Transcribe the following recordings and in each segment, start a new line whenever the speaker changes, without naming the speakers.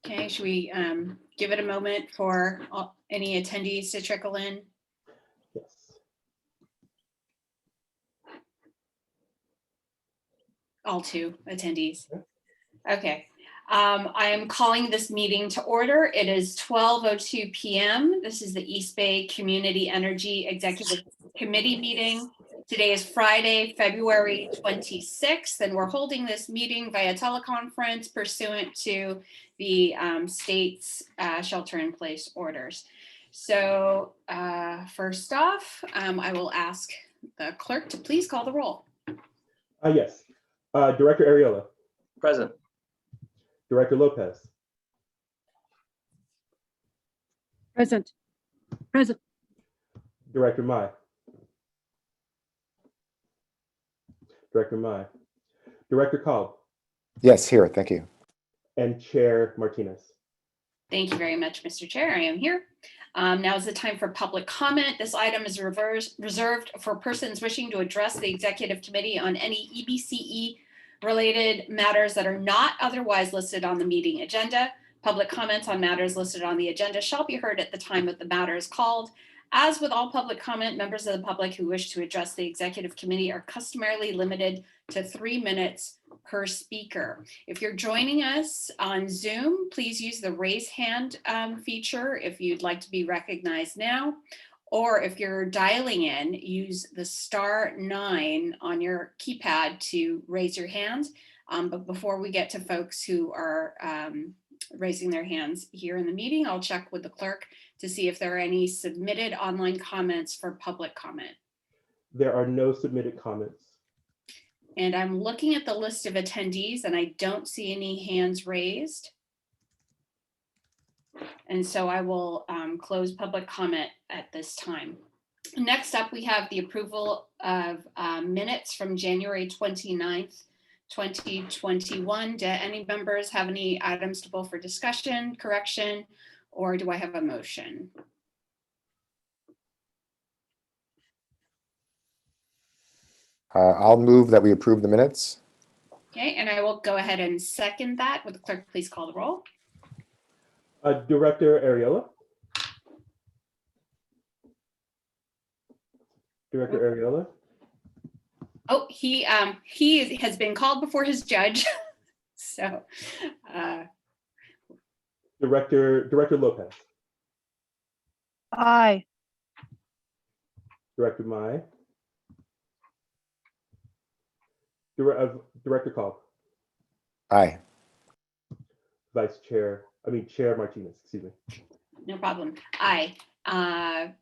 Okay, should we give it a moment for any attendees to trickle in?
Yes.
All 2 attendees. Okay. I am calling this meeting to order. It is 12:02 p.m. This is the East Bay Community Energy Executive Committee meeting. Today is Friday, February 26th, and we're holding this meeting via teleconference pursuant to the state's shelter-in-place orders. So first off, I will ask the clerk to please call the roll.
Yes. Director Arreola.
Present.
Director Lopez.
Present. Present.
Director Mai. Director Mai. Director Cobb.
Yes, here. Thank you.
And Chair Martinez.
Thank you very much, Mr. Chair. I am here. Now is the time for public comment. This item is reserved for persons wishing to address the Executive Committee on any EBCE related matters that are not otherwise listed on the meeting agenda. Public comments on matters listed on the agenda shall be heard at the time that the matter is called. As with all public comment, members of the public who wish to address the Executive Committee are customarily limited to 3 minutes per speaker. If you're joining us on Zoom, please use the raise hand feature if you'd like to be recognized now. Or if you're dialing in, use the *9 on your keypad to raise your hand. But before we get to folks who are raising their hands here in the meeting, I'll check with the clerk to see if there are any submitted online comments for public comment.
There are no submitted comments.
And I'm looking at the list of attendees and I don't see any hands raised. And so I will close public comment at this time. Next up, we have the approval of minutes from January 29th, 2021. Do any members have any items to pull for discussion, correction, or do I have a motion?
I'll move that we approve the minutes.
Okay, and I will go ahead and second that. Would the clerk please call the roll?
Director Arreola. Director Arreola.
Oh, he has been called before his judge. So
Director Lopez.
Aye.
Director Mai. Director Cobb.
Aye.
Chair Martinez, excuse me.
no problem. Aye.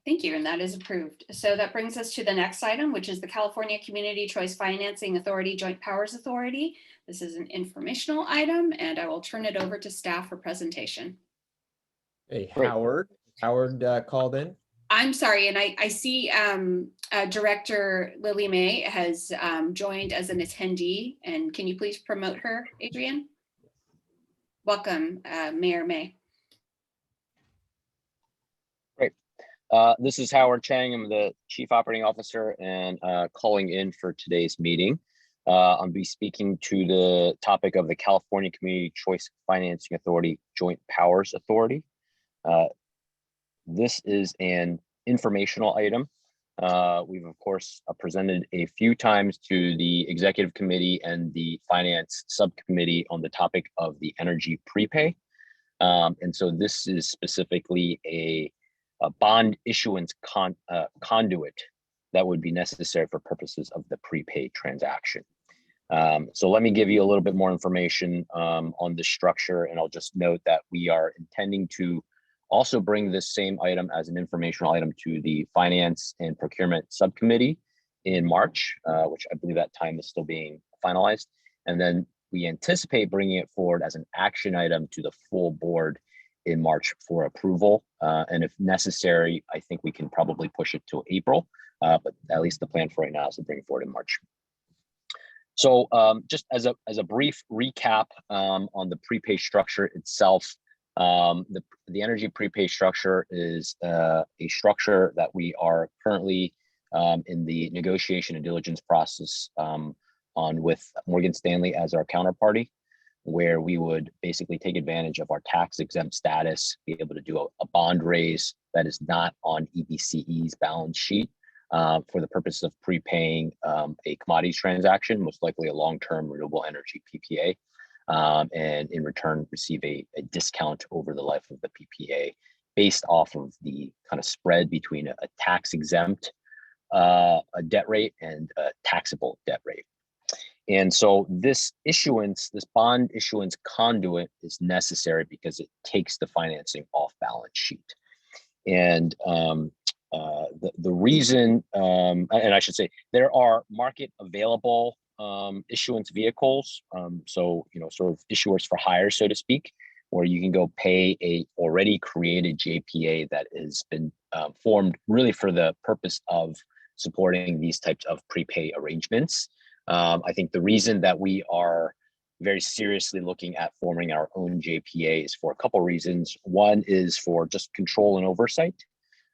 Thank you, and that is approved. So that brings us to the next item, which is the California Community Choice Financing Authority Joint Powers Authority. This is an informational item, and I will turn it over to staff for presentation.
Hey,
Great.
Howard called in.
I'm sorry, and I see Director Lily May has joined as an attendee, and can you please promote her, Adrian? Welcome, Mayor May.
This is Howard Chang. I'm the Chief Operating Officer and calling in for today's meeting. I'll be speaking to the topic of the California Community Choice Financing Authority Joint Powers Authority. This is an informational item. We've, of course, presented a few times to the Executive Committee and the Finance Subcommittee on the topic of the energy prepay. And so this is specifically a bond issuance conduit that would be necessary for purposes of the prepaid transaction. So let me give you a little bit more information on the structure, and I'll just note that we are intending to also bring this same item as an informational item to the Finance and Procurement Subcommittee in March, which I believe that time is still being finalized. And then we anticipate bringing it forward as an action item to the full board in March for approval. And if necessary, I think we can probably push it to April, but at least the plan for right now is to bring it forward in March. So just as a brief recap on the prepay structure itself, the energy prepay structure is a structure that we are currently in the negotiation and diligence process on with Morgan Stanley as our counterparty. where we would basically take advantage of our tax exempt status, be able to do a bond raise that is not on EBCE's balance sheet for the purpose of prepaying a commodities transaction, most likely a long-term renewable energy PPA, and in return receive a discount over the life of the PPA based off of the kind of spread between a tax exempt a debt rate and a taxable debt rate. And so this issuance, this bond issuance conduit is necessary because it takes the financing off balance sheet. And the reason, and I should say, there are market available issuance vehicles. So, sort of issuers for hire, so to speak, where you can go pay a already created JPA that has been formed really for the purpose of supporting these types of prepay arrangements. I think the reason that we are very seriously looking at forming our own JPA is for a couple of reasons. One is for just control and oversight.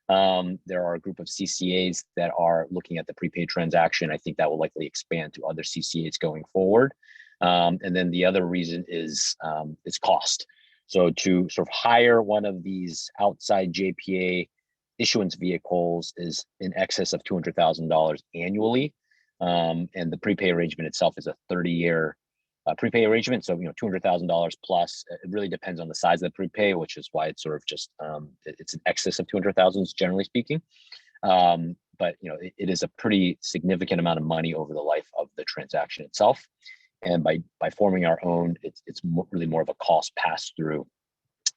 There are a group of CCAs that are looking at the prepaid transaction. I think that will likely expand to other CCAs going forward. And then the other reason is cost. So to sort of hire one of these outside JPA issuance vehicles is in excess of $200,000 annually. And the prepay arrangement itself is a 30-year prepay arrangement. So, $200,000 plus. It really depends on the size of the prepay, which is why it's sort of just, it's in excess of 200,000, generally speaking. But, it is a pretty significant amount of money over the life of the transaction itself. And by forming our own, it's really more of a cost pass through,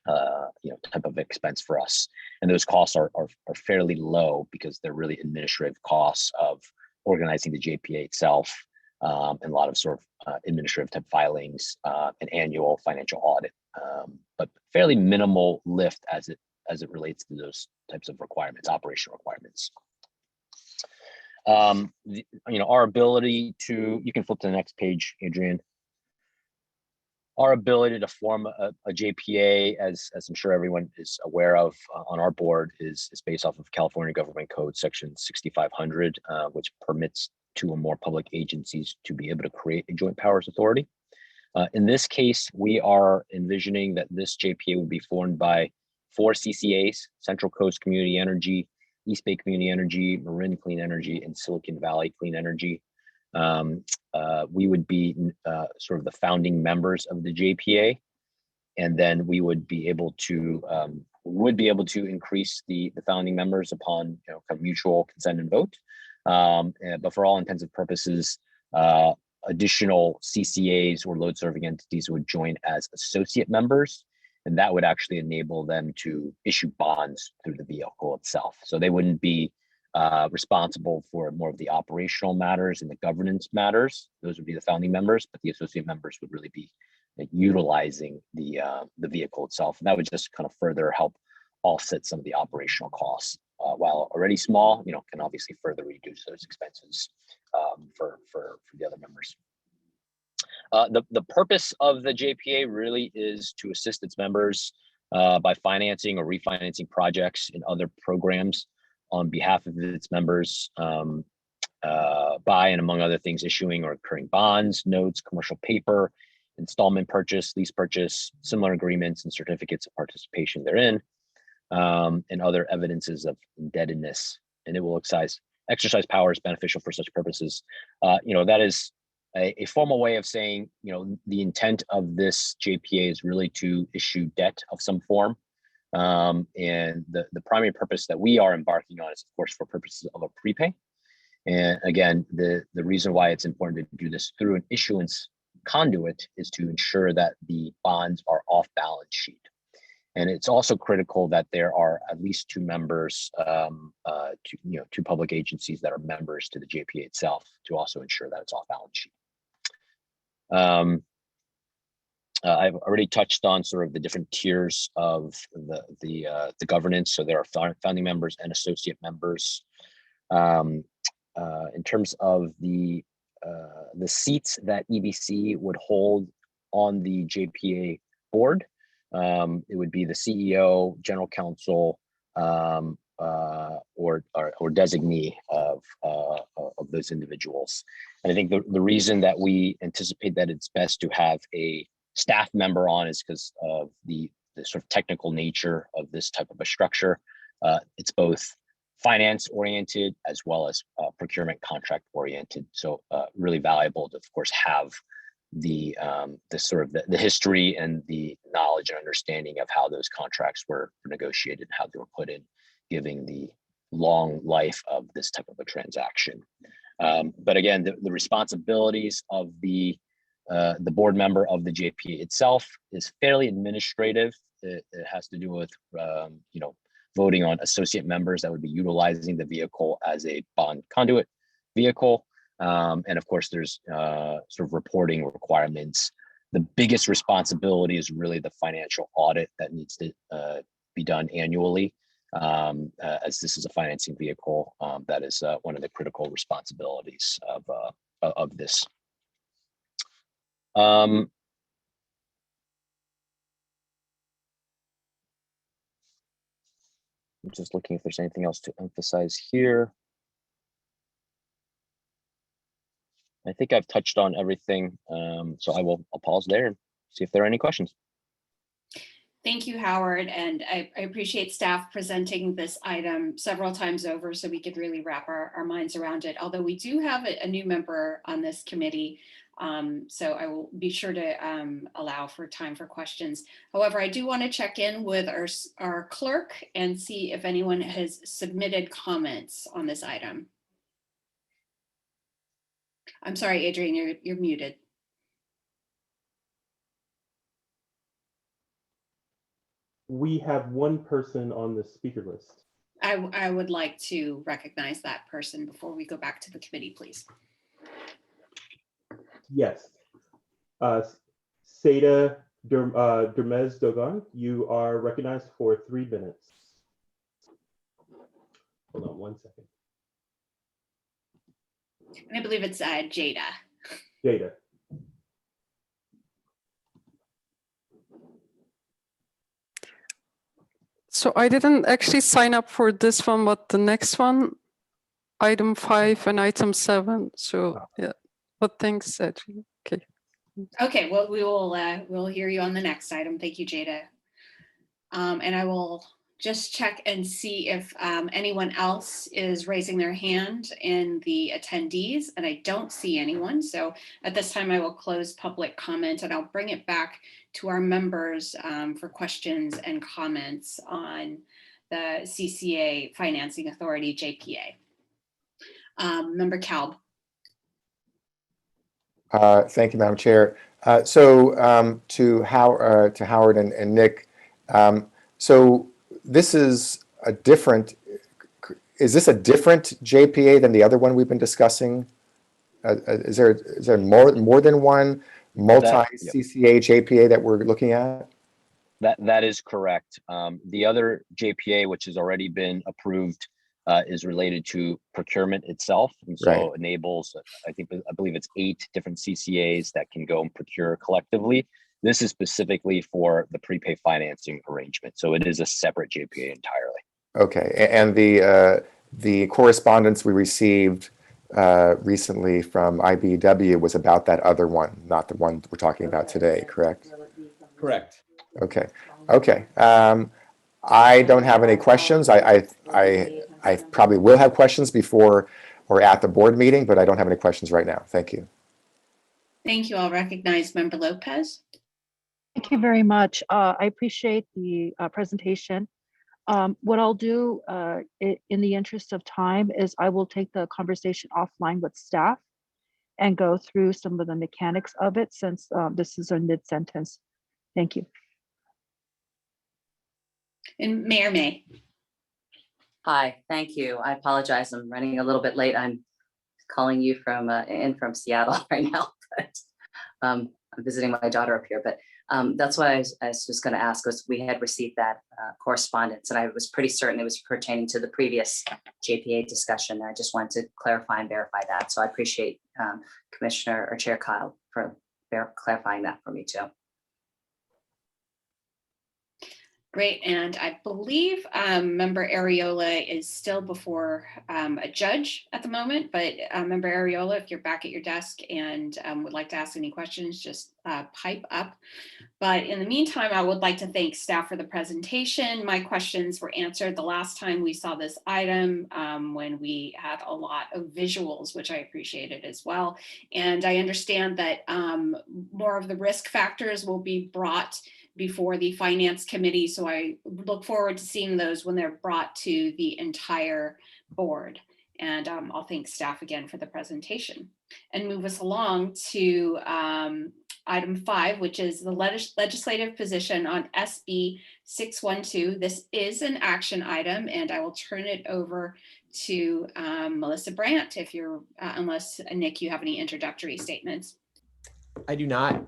type of expense for us. And those costs are fairly low because they're really administrative costs of organizing the JPA itself, and a lot of sort of administrative type filings, an annual financial audit, but fairly minimal lift as it relates to those types of requirements, operational requirements. Our ability to, you can flip to the next page, Adrian. Our ability to form a JPA, as I'm sure everyone is aware of on our board, is based off of California Government Code Section 6500, which permits two or more public agencies to be able to create a joint powers authority. In this case, we are envisioning that this JPA would be formed by 4 CCAs: Central Coast Community Energy, East Bay Community Energy, Marin Clean Energy, and Silicon Valley Clean Energy. We would be sort of the founding members of the JPA, and then we would be able to increase the founding members upon kind of mutual consent and vote. But for all intents and purposes, additional CCAs or load serving entities would join as associate members, and that would actually enable them to issue bonds through the vehicle itself. So they wouldn't be responsible for more of the operational matters and the governance matters. Those would be the founding members, but the associate members would really be utilizing the vehicle itself, and that would just kind of further help offset some of the operational costs. While already small, can obviously further reduce those expenses for the other members. The purpose of the JPA really is to assist its members by financing or refinancing projects and other programs on behalf of its members, by and among other things, issuing or incurring bonds, notes, commercial paper, installment purchase, lease purchase, similar agreements and certificates of participation therein, and other evidences of indebtedness. And it will exercise powers beneficial for such purposes. That is a formal way of saying, the intent of this JPA is really to issue debt of some form. And the primary purpose that we are embarking on is, of course, for purposes of a prepay. And again, the reason why it's important to do this through an issuance conduit is to ensure that the bonds are off balance sheet. And it's also critical that there are at least 2 members, 2 public agencies that are members to the JPA itself to also ensure that it's off balance sheet. I've already touched on sort of the different tiers of the governance. So there are founding members and associate members. In terms of the seats that EBC would hold on the JPA board, it would be the CEO, general counsel, or designee of those individuals. And I think the reason that we anticipate that it's best to have a staff member on is because of the sort of technical nature of this type of a structure. It's both finance oriented as well as procurement contract oriented. So really valuable to, of course, have the sort of the history and the knowledge and understanding of how those contracts were negotiated, how they were put in, giving the long life of this type of a transaction. But again, the responsibilities of the board member of the JPA itself is fairly administrative. It has to do with voting on associate members that would be utilizing the vehicle as a bond conduit vehicle. And of course, there's sort of reporting requirements. The biggest responsibility is really the financial audit that needs to be done annually, as this is a financing vehicle. That is one of the critical responsibilities of this. I'm just looking if there's anything else to emphasize here. I think I've touched on everything, so I'll pause there and see if there are any questions.
Thank you, Howard, and I appreciate staff presenting this item several times over so we could really wrap our minds around it. Although we do have a new member on this committee, so I will be sure to allow for time for questions. However, I do want to check in with our clerk and see if anyone has submitted comments on this item. I'm sorry, Adrian, you're muted.
We have one person on the speaker list.
I would like to recognize that person before we go back to the committee, please.
Yes. Seda Dermez Dogon, you are recognized for 3 minutes. Hold on 1 second.
And I believe it's Jada.
Jada.
So I didn't actually sign up for this one, but the next one, item 5 and item 7. So yeah, but thanks, actually. Okay.
Okay, well, we'll hear you on the next item. Thank you, Jada. And I will just check and see if anyone else is raising their hand in the attendees, and I don't see anyone. So at this time, I will close public comment, and I'll bring it back to our members for questions and comments on the CCA Financing Authority, JPA. Member Kalb.
Thank you, Madam Chair. To Howard and Nick, so this is a different, is this a different JPA than the other one we've been discussing? Is there more than one multi-CCA JPA that we're looking at?
That is correct. The other JPA, which has already been approved, is related to procurement itself, and so enables, I believe it's 8 different CCAs that can go and procure collectively. This is specifically for the prepay financing arrangement, so it is a separate JPA entirely.
Okay, and the correspondence we received recently from IBEW was about that other one, not the one we're talking about today, correct?
Correct.
Okay. Okay. I don't have any questions. I probably will have questions before or at the board meeting, but I don't have any questions right now. Thank you.
Thank you. I'll recognize Member Lopez.
Thank you very much. I appreciate the presentation. What I'll do in the interest of time is I will take the conversation offline with staff and go through some of the mechanics of it, since this is a mid-sentence. Thank you.
And Mayor May.
Hi, thank you. I apologize. I'm running a little bit late. I'm calling you from from Seattle right now, but I'm visiting my daughter up here. But that's what I was just going to ask, was we had received that correspondence, and I was pretty certain it was pertaining to the previous JPA discussion. I just wanted to clarify and verify that. So I appreciate Commissioner or Chair Kyle for clarifying that for me too.
Great, and I believe Member Arreola is still before a judge at the moment, but Member Arreola, if you're back at your desk and would like to ask any questions, just pipe up. But in the meantime, I would like to thank staff for the presentation. My questions were answered the last time we saw this item when we had a lot of visuals, which I appreciated as well. And I understand that more of the risk factors will be brought before the Finance Committee. So I look forward to seeing those when they're brought to the entire board. And I'll thank staff again for the presentation and move us along to item 5, which is the legislative position on SB 612. This is an action item, and I will turn it over to Melissa Brandt if you're, unless Nick, you have any introductory statements.
I do not.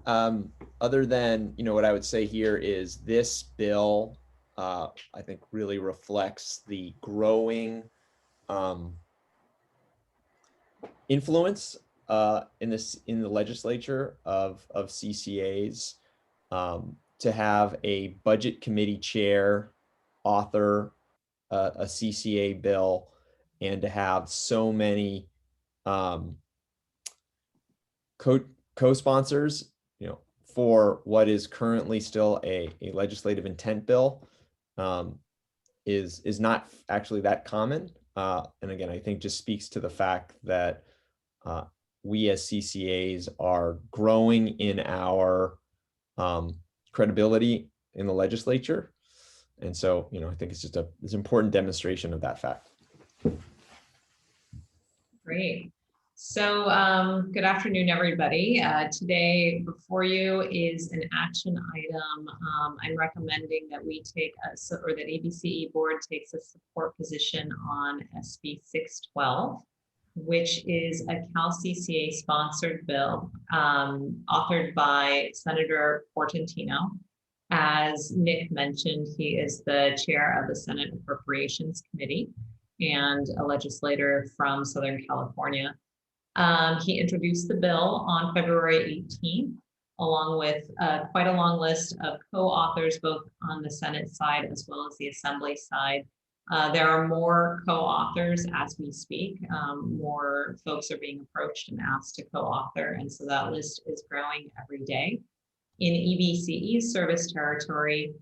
Other than, what I would say here is this bill, I think really reflects the growing influence in the legislature of CCAs to have a budget committee chair author a CCA bill and to have so many co-sponsors, for what is currently still a legislative intent bill is not actually that common. And again, I think just speaks to the fact that we as CCAs are growing in our credibility in the legislature. And so, I think it's just it's an important demonstration of that fact.
Great. So good afternoon, everybody. Today before you is an action item. I'm recommending that we take or that ABCE board takes a support position on SB 612, which is a Cal CCA sponsored bill authored by Senator Portantino. As Nick mentioned, he is the chair of the Senate Appropriations Committee and a legislator from Southern California. He introduced the bill on February 18th, along with quite a long list of co-authors, both on the Senate side as well as the Assembly side. There are more co-authors as we speak. More folks are being approached and asked to co-author, and so that list is growing every day. In EBCE's service territory,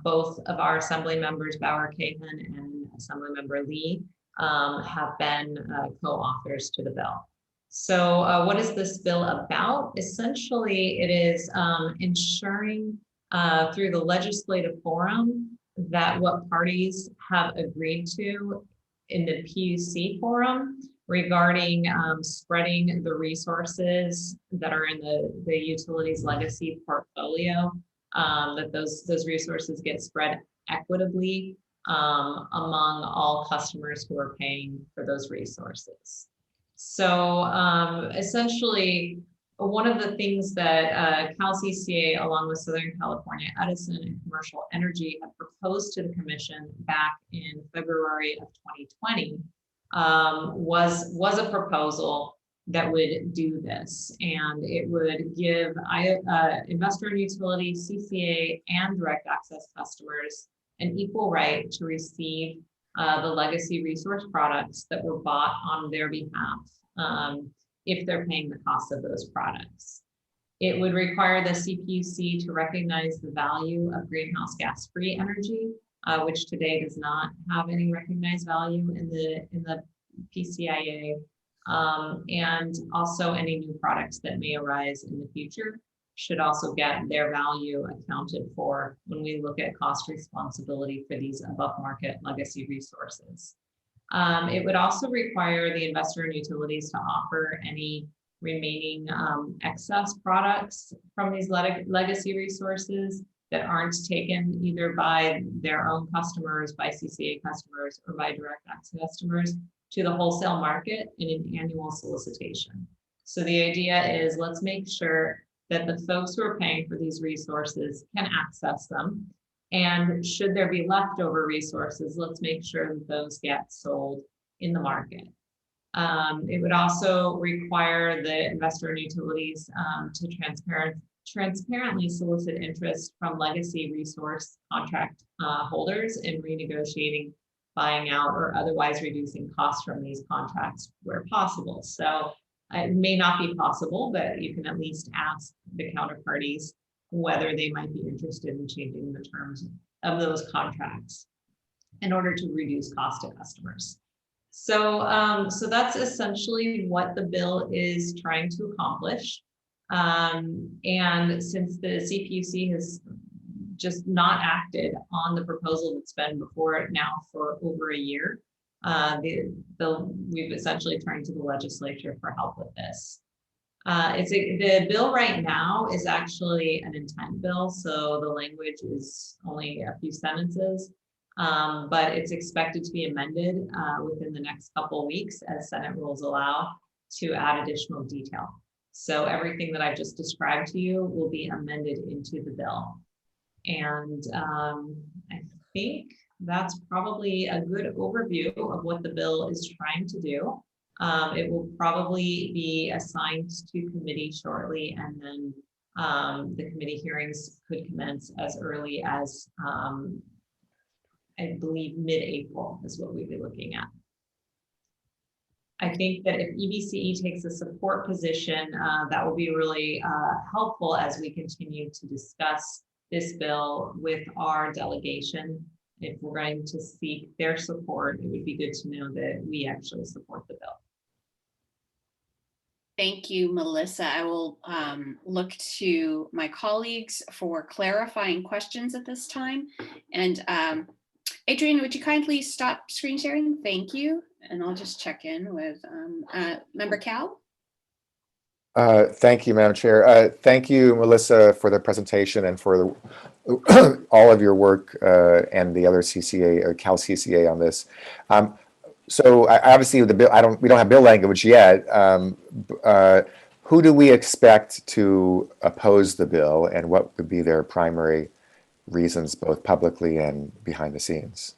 both of our Assembly members, Bauer Cahan and Assemblymember Lee, have been co-authors to the bill. So what is this bill about? Essentially, it is ensuring through the legislative forum that what parties have agreed to in the PUC forum regarding spreading the resources that are in the utilities legacy portfolio, that those resources get spread equitably among all customers who are paying for those resources. So essentially, one of the things that Cal CCA, along with Southern California Edison and Commercial Energy, had proposed to the Commission back in February of 2020 was a proposal that would do this, and it would give investor and utility, CCA, and direct access customers an equal right to receive the legacy resource products that were bought on their behalf if they're paying the cost of those products. It would require the CPUC to recognize the value of greenhouse gas-free energy, which today does not have any recognized value in the PCIA, and also any new products that may arise in the future should also get their value accounted for when we look at cost responsibility for these above market legacy resources. It would also require the investor and utilities to offer any remaining excess products from these legacy resources that aren't taken either by their own customers, by CCA customers, or by direct access customers to the wholesale market in an annual solicitation. So the idea is, let's make sure that the folks who are paying for these resources can access them. And should there be leftover resources, let's make sure that those get sold in the market. It would also require the investor and utilities to transparently solicit interest from legacy resource contract holders in renegotiating, buying out, or otherwise reducing costs from these contracts where possible. So it may not be possible, but you can at least ask the counterparties whether they might be interested in changing the terms of those contracts in order to reduce cost to customers. So, so that's essentially what the bill is trying to accomplish. And since the CPUC has just not acted on the proposal that's been before it now for over a year, we've essentially turned to the legislature for help with this. The bill right now is actually an intent bill, so the language is only a few sentences, but it's expected to be amended within the next couple of weeks as Senate rules allow to add additional detail. So everything that I've just described to you will be amended into the bill. And I think that's probably a good overview of what the bill is trying to do. It will probably be assigned to committee shortly, and then the committee hearings could commence as early as, I believe, mid-April is what we'd be looking at. I think that if EBCE takes a support position, that will be really helpful as we continue to discuss this bill with our delegation. If we're going to seek their support, it would be good to know that we actually support the bill.
Thank you, Melissa. I will look to my colleagues for clarifying questions at this time. And Adrian, would you kindly stop screen sharing? Thank you. And I'll just check in with Member Cal.
Thank you, Madam Chair. Thank you, Melissa, for the presentation and for all of your work and the other CCA, Cal CCA on this. So obviously the bill, we don't have bill language yet. Who do we expect to oppose the bill, and what would be their primary reasons, both publicly and behind the scenes?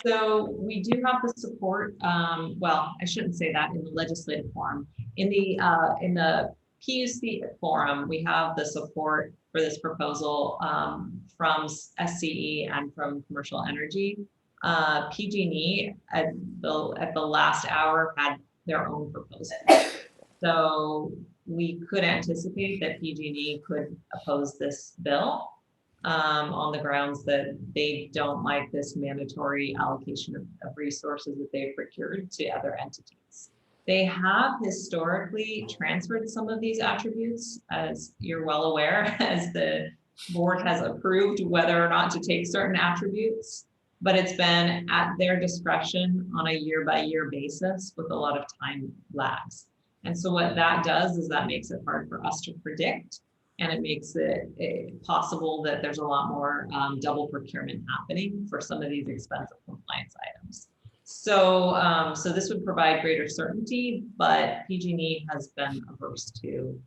So we do have the support. Well, I shouldn't say that in the legislative forum. In the PUC forum, we have the support for this proposal from SCE and from Commercial Energy. PG&E at the last hour had their own proposal. So we could anticipate that PG&E could oppose this bill on the grounds that they don't like this mandatory allocation of resources that they've procured to other entities. They have historically transferred some of these attributes, as you're well aware, as the board has approved whether or not to take certain attributes, but it's been at their discretion on a year-by-year basis with a lot of time lags. And so what that does is that makes it hard for us to predict, and it makes it possible that there's a lot more double procurement happening for some of these expensive compliance items. So, so this would provide greater certainty, but PG&E has been averse to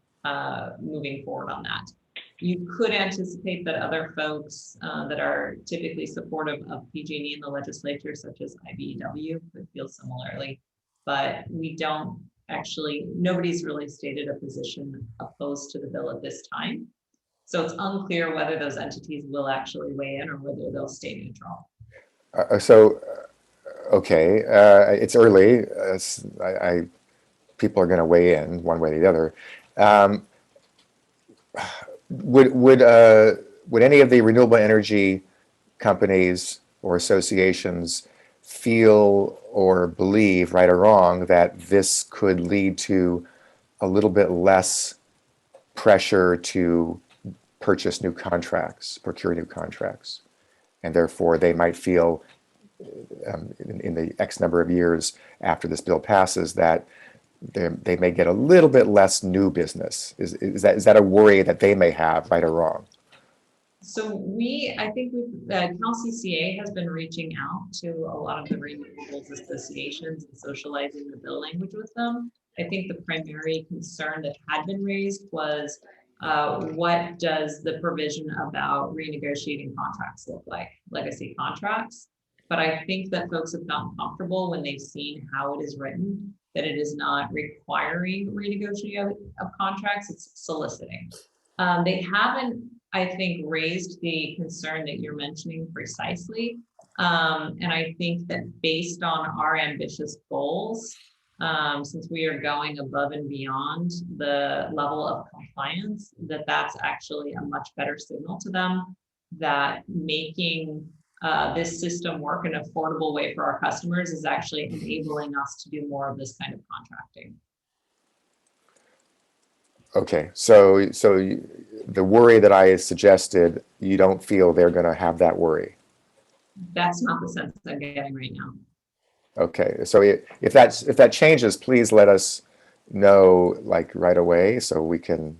moving forward on that. You could anticipate that other folks that are typically supportive of PG&E in the legislature, such as IBEW, could feel similarly, but we don't actually, nobody's really stated a position opposed to the bill at this time. So it's unclear whether those entities will actually weigh in or whether they'll stay neutral.
Okay, it's early. People are going to weigh in one way or the other. Would any of the renewable energy companies or associations feel or believe, right or wrong, that this could lead to a little bit less pressure to purchase new contracts, procure new contracts, and therefore they might feel in the X number of years after this bill passes that they may get a little bit less new business? Is that a worry that they may have, right or wrong?
So I think Cal CCA has been reaching out to a lot of the renewables associations and socializing the bill language with them. I think the primary concern that had been raised was what does the provision about renegotiating contracts look like, legacy contracts? But I think that folks have gotten comfortable when they've seen how it is written, that it is not requiring renegotiation of contracts, it's soliciting. They haven't, I think, raised the concern that you're mentioning precisely. And I think that based on our ambitious goals, since we are going above and beyond the level of compliance, that's actually a much better signal to them that making this system work in an affordable way for our customers is actually enabling us to do more of this kind of contracting.
Okay, so the worry that I suggested, you don't feel they're going to have that worry.
That's not the sense I'm getting right now.
Okay, so if that changes, please let us know like right away so we can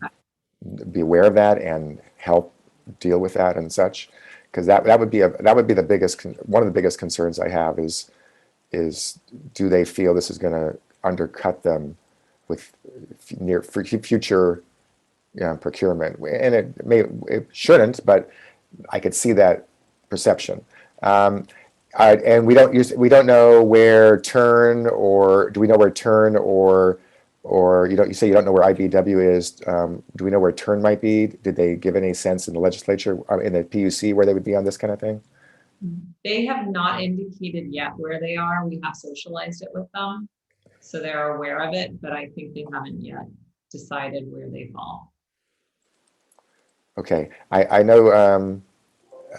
be aware of that and help deal with that and such. Because that would be the biggest one of the biggest concerns I have is do they feel this is going to undercut them with future procurement? And it shouldn't, but I could see that perception. And we don't know where turn, or do we know where turn or you say you don't know where IBW is. Do we know where turn might be? Did they give any sense in the legislature, in the PUC, where they would be on this kind of thing?
They have not indicated yet where they are. We have socialized it with them, so they're aware of it, but I think they haven't yet decided where they fall.
Okay, I know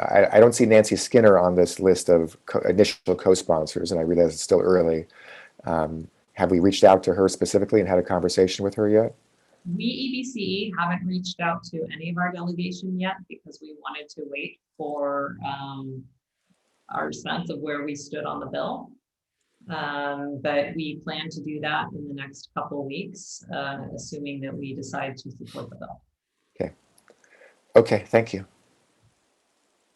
I don't see Nancy Skinner on this list of initial co-sponsors, and I realize it's still early. Have we reached out to her specifically and had a conversation with her yet?
We EBCE haven't reached out to any of our delegation yet because we wanted to wait for our sense of where we stood on the bill. But we plan to do that in the next couple of weeks, assuming that we decide to support the bill.
Okay. Okay, thank you.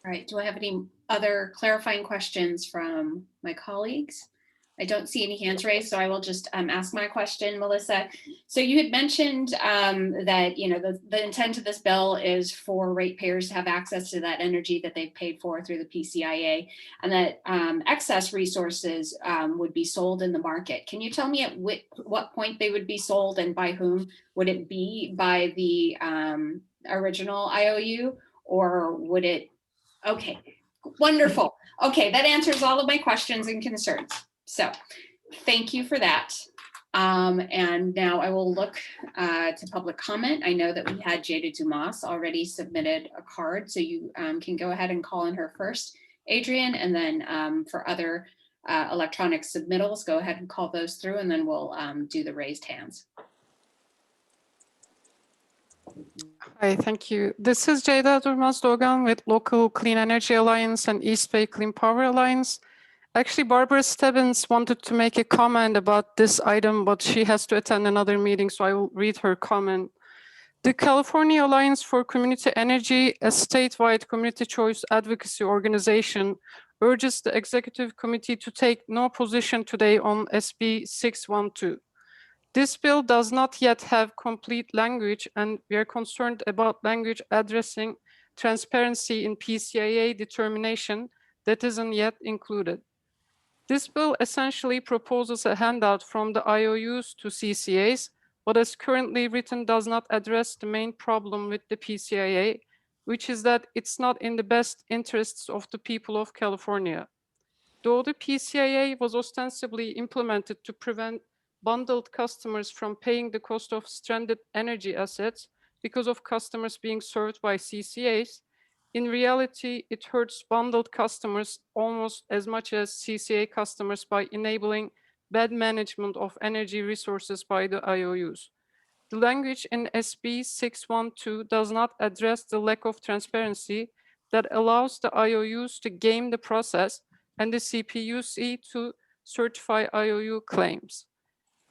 All right, do I have any other clarifying questions from my colleagues? I don't see any hands raised, so I will just ask my question, Melissa. So you had mentioned that the intent of this bill is for ratepayers to have access to that energy that they've paid for through the PCIA, and that excess resources would be sold in the market. Can you tell me at what point they would be sold and by whom? Would it be by the original IOU, or would it? Okay, wonderful. Okay, that answers all of my questions and concerns. So thank you for that. And now I will look to public comment. I know that we had Jada Dumas already submitted a card, so you can go ahead and call in her first, Adrian, and then for other electronic submittals, go ahead and call those through, and then we'll do the raised hands.
Hi, thank you. This is Jada Durmaz-Dogan with Local Clean Energy Alliance and East Bay Clean Power Alliance. Actually, Barbara Stebbins wanted to make a comment about this item, but she has to attend another meeting, so I will read her comment. The California Alliance for Community Energy, a statewide community choice advocacy organization, urges the executive committee to take no position today on SB 612. This bill does not yet have complete language, and we are concerned about language addressing transparency in PCIA determination that isn't yet included. This bill essentially proposes a handout from the IOUs to CCAs, but as currently written does not address the main problem with the PCIA, which is that it's not in the best interests of the people of California. Though the PCIA was ostensibly implemented to prevent bundled customers from paying the cost of stranded energy assets because of customers being served by CCAs, in reality, it hurts bundled customers almost as much as CCA customers by enabling bad management of energy resources by the IOUs. The language in SB 612 does not address the lack of transparency that allows the IOUs to game the process and the CPUC to certify IOU claims.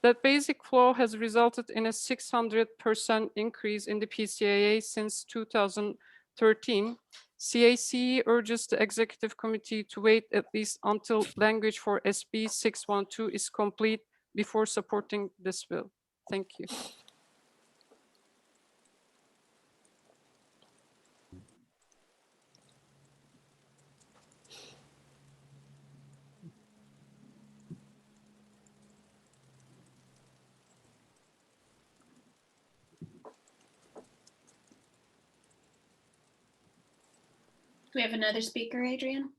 That basic flaw has resulted in a 600% increase in the PCIA since 2013. CACE urges the executive committee to wait at least until language for SB 612 is complete before supporting this bill. Thank you.
we have another speaker, Adrian?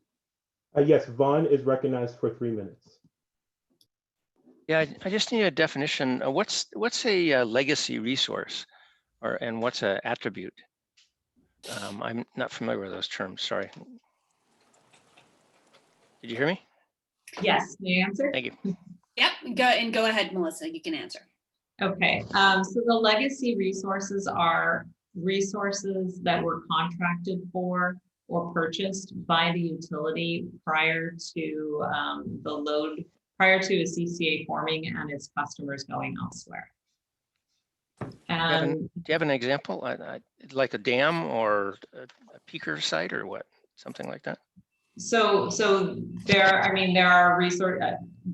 Yes, Vaughn is recognized for 3 minutes.
Yeah, I just need a definition. What's a legacy resource, and what's a attribute? I'm not familiar with those terms. Sorry. Did you hear me?
Yes, may I answer?
Thank you.
Yep, go ahead, Melissa, you can answer.
Okay, so the legacy resources are resources that were contracted for or purchased by the utility prior to prior to a CCA forming and its customers going elsewhere. And
Do you have an example? Like a dam or a peaker site or what? Something like that?
so there are resource,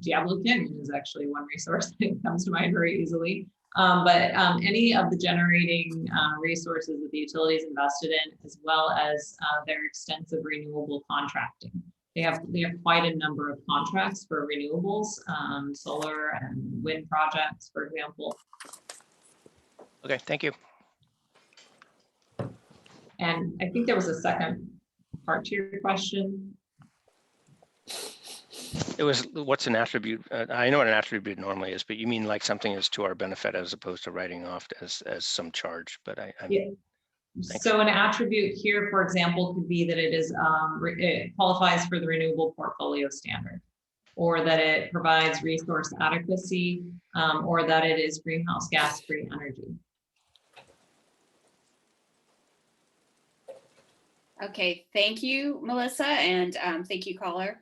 Diablo Canyon is actually one resource that comes to mind very easily. But any of the generating resources that the utilities invested in, as well as their extensive renewable contracting. They have quite a number of contracts for renewables, solar and wind projects, for example.
Okay, thank you.
And I think there was a second part to your question.
It was, what's an attribute? I know what an attribute normally is, but you mean like something is to our benefit as opposed to writing off as some charge, but
Yeah.
Thanks.
So an attribute here, for example, could be that it is it qualifies for the renewable portfolio standard, or that it provides resource adequacy, or that it is greenhouse gas free energy.
Okay, thank you, Melissa, and thank you, caller.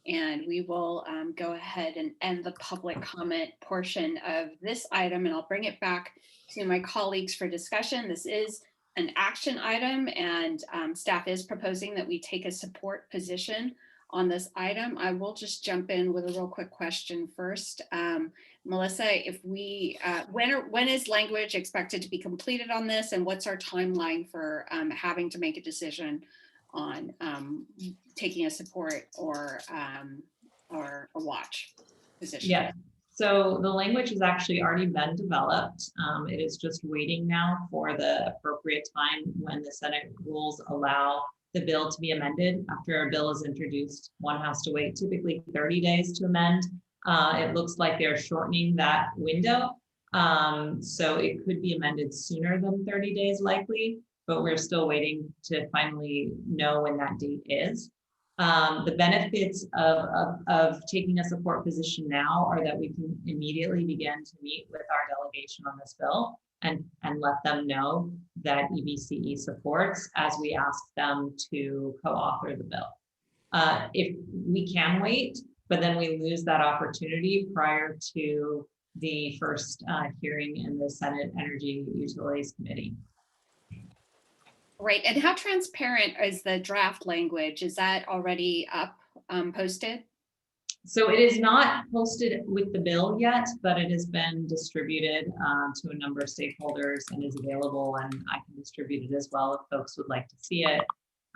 And we will go ahead and end the public comment portion of this item, and I'll bring it back to my colleagues for discussion. This is an action item, and staff is proposing that we take a support position on this item. I will just jump in with a real quick question first. Melissa, if we, when is language expected to be completed on this, and what's our timeline for having to make a decision on taking a support or a watch position?
Yeah, so the language has actually already been developed. It is just waiting now for the appropriate time when the Senate rules allow the bill to be amended. After a bill is introduced, one has to wait typically 30 days to amend. It looks like they're shortening that window. So it could be amended sooner than 30 days likely, but we're still waiting to finally know when that date is. The benefits of taking a support position now are that we can immediately begin to meet with our delegation on this bill and let them know that EBCE supports as we ask them to co-author the bill. If we can wait, but then we lose that opportunity prior to the first hearing in the Senate Energy Utilities Committee.
Right, and how transparent is the draft language? Is that already up, posted?
So it is not posted with the bill yet, but it has been distributed to a number of stakeholders and is available, and I can distribute it as well if folks would like to see it,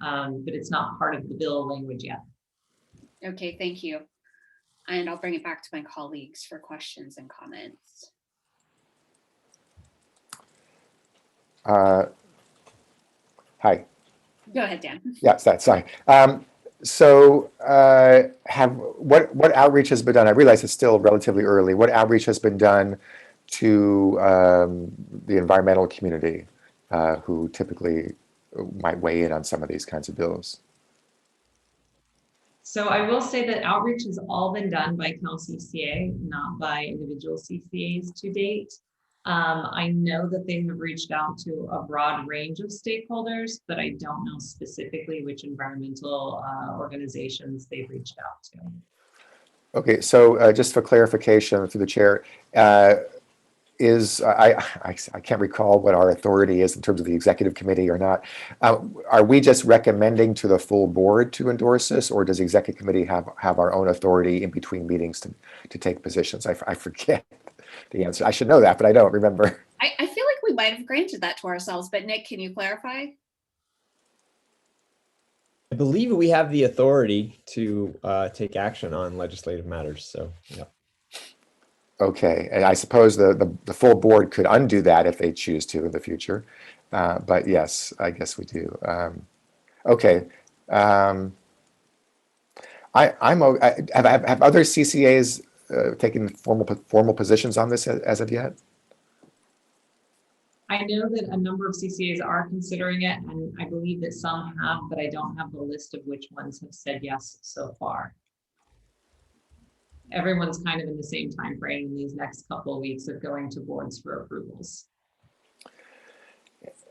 but it's not part of the bill language yet.
Okay, thank you. And I'll bring it back to my colleagues for questions and comments.
Hi.
Go ahead, Dan.
Yes, that's sorry. What outreach has been done? I realize it's still relatively early. What outreach has been done to the environmental community who typically might weigh in on some of these kinds of bills?
So I will say that outreach has all been done by CalCCA, not by individual CCAs to date. I know that they have reached out to a broad range of stakeholders, but I don't know specifically which environmental organizations they've reached out to.
Okay, so just for clarification through the chair, I can't recall what our authority is in terms of the executive committee or not. Are we just recommending to the full board to endorse this, or does the executive committee have our own authority in between meetings to take positions? I forget the answer. I should know that, but I don't remember.
I feel like we might have granted that to ourselves, but Nick, can you clarify?
I believe we have the authority to take action on legislative matters. So, yeah.
Okay, and I suppose the full board could undo that if they choose to in the future. But yes, I guess we do. Okay, Have other CCAs taken formal positions on this as of yet?
I know that a number of CCAs are considering it, and I believe that some have, but I don't have the list of which ones have said yes so far. Everyone's kind of in the same time frame in these next couple of weeks of going to boards for approvals.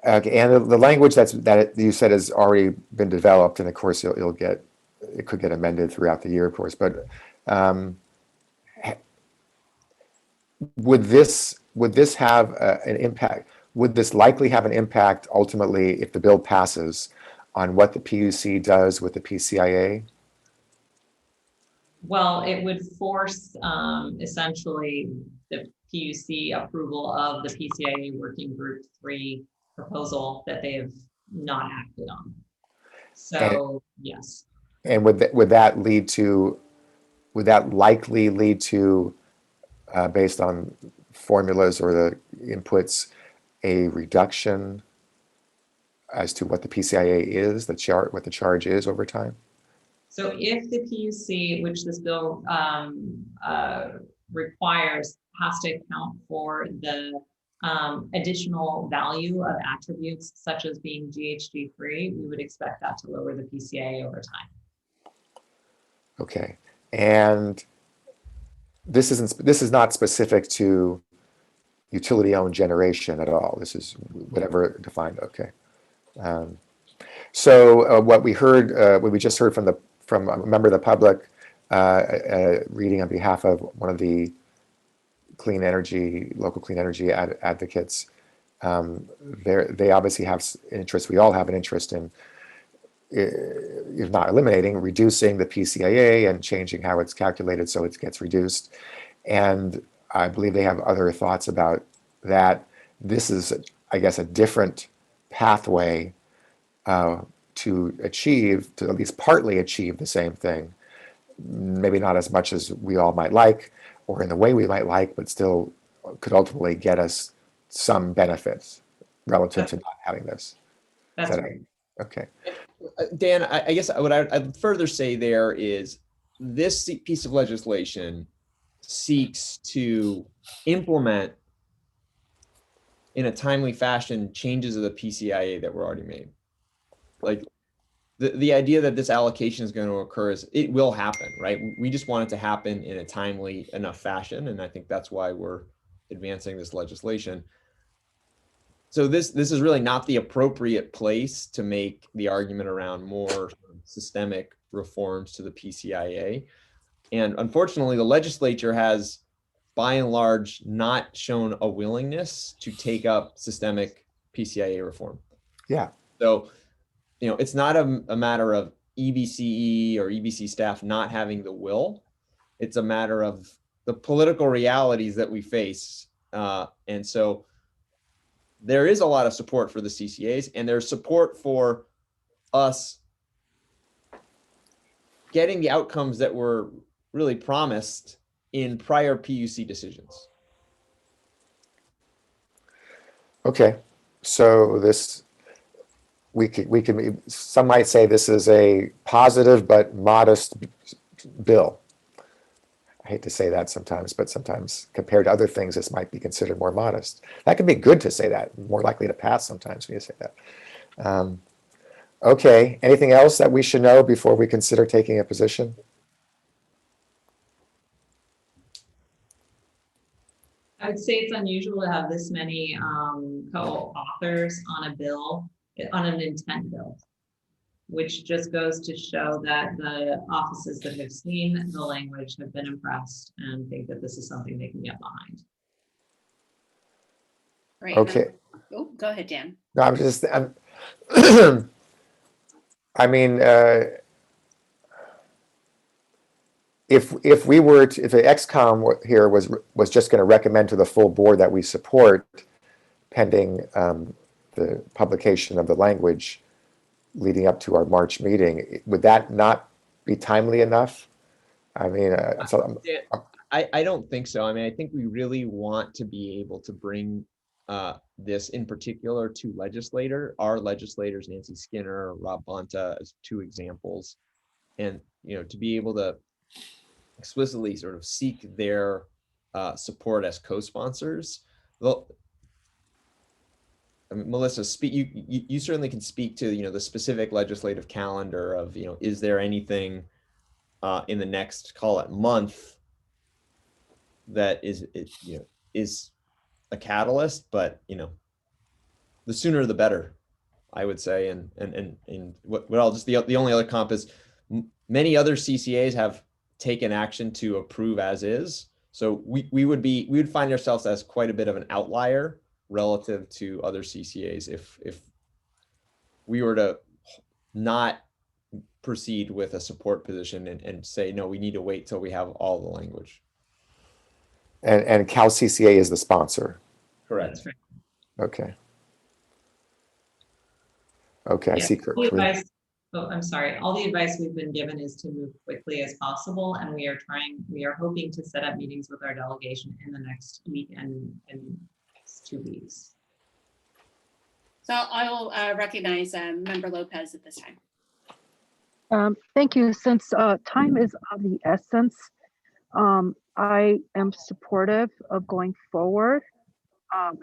Okay, and the language that you said has already been developed, and of course it could get amended throughout the year, of course. But would this have an impact? Would this likely have an impact ultimately if the bill passes on what the PUC does with the PCIA?
Well, it would force essentially the PUC approval of the PCIA Working Group 3 proposal that they have not acted on. So, yes.
And would that likely lead to, based on formulas or the inputs, a reduction as to what the PCIA is, what the charge is over time?
So if the PUC, which this bill requires, has to account for the additional value of attributes such as being GHG-free, we would expect that to lower the PCIA over time.
Okay, and this is not specific to utility-owned generation at all. This is whatever defined. Okay. So what we just heard from a member of the public reading on behalf of one of the local clean energy advocates. They obviously have interest. We all have an interest in, if not eliminating, reducing the PCIA and changing how it's calculated so it gets reduced. And I believe they have other thoughts about that. This is, I guess, a different pathway to at least partly achieve the same thing. Maybe not as much as we all might like, or in the way we might like, but still could ultimately get us some benefits relative to not having this.
That's right.
Okay.
Dan, I guess what I'd further say there is this piece of legislation seeks to implement in a timely fashion changes of the PCIA that were already made. Like the idea that this allocation is going to occur is it will happen, right? We just want it to happen in a timely enough fashion. And I think that's why we're advancing this legislation. So this is really not the appropriate place to make the argument around more systemic reforms to the PCIA. And unfortunately, the legislature has, by and large, not shown a willingness to take up systemic PCIA reform.
Yeah.
So, it's not a matter of EBCE or EBC staff not having the will. It's a matter of the political realities that we face. And so there is a lot of support for the CCAs, and there's support for us getting the outcomes that were really promised in prior PUC decisions. Okay, so some might say this is a positive but modest bill. I hate to say that sometimes, but sometimes compared to other things, this might be considered more modest. That can be good to say that, more likely to pass sometimes when you say that. Okay, anything else that we should know before we consider taking a position?
I would say it's unusual to have this many co-authors on a bill, on an intent bill, which just goes to show that the offices that have seen the language have been impressed and think that this is something they can get behind.
Right.
Okay.
Oh, go ahead, Dan.
No, I mean, if the XCOM here was just going to recommend to the full board that we support pending the publication of the language leading up to our March meeting, would that not be timely enough? I mean,
I don't think so. I mean, I think we really want to be able to bring this in particular to our legislators, Nancy Skinner, Rob Bonta, as two examples, and to be able to explicitly sort of seek their support as co-sponsors. Well, I mean, Melissa, you certainly can speak to the specific legislative calendar of is there anything in the next, call it, month that is a catalyst, but the sooner the better, I would say. And what I'll just the only other comp is many other CCAs have taken action to approve as is. So we would find ourselves as quite a bit of an outlier relative to other CCAs if we were to not proceed with a support position and say, no, we need to wait till we have all the language.
And Cal CCA is the sponsor.
Correct.
That's right.
Okay. Okay, I
Yeah,
see.
the advice, I'm sorry. All the advice we've been given is to move quickly as possible, and we are hoping to set up meetings with our delegation in the next week and next 2 weeks.
So I will recognize Member Lopez at this time.
Thank you. Since time is of the essence, I am supportive of going forward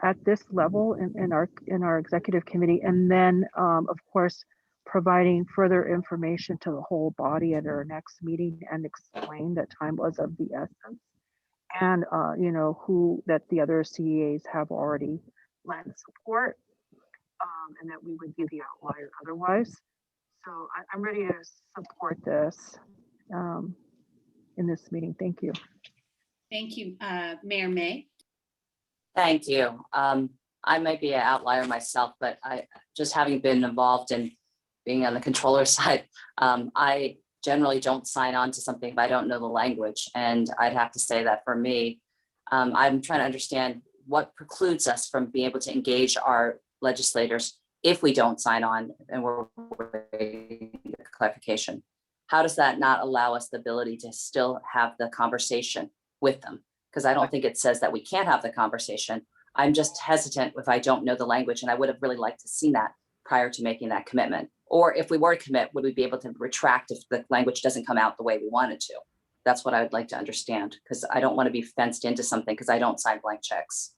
at this level in our executive committee, and then of course providing further information to the whole body at our next meeting and explain that time was of the essence, and that the other CEAs have already lent support, and that we would be the outlier otherwise. So I'm ready to support this in this meeting. Thank you.
Thank you, Mayor May.
Thank you. I might be an outlier myself, but I just having been involved in being on the controller side, I generally don't sign on to something if I don't know the language. And I'd have to say that for me, I'm trying to understand what precludes us from being able to engage our legislators if we don't sign on and we're waiting for clarification. How does that not allow us the ability to still have the conversation with them? Because I don't think it says that we can't have the conversation. I'm just hesitant if I don't know the language, and I would have really liked to see that prior to making that commitment. Or if we were to commit, would we be able to retract if the language doesn't come out the way we wanted to? That's what I would like to understand, because I don't want to be fenced into something because I don't sign blank checks.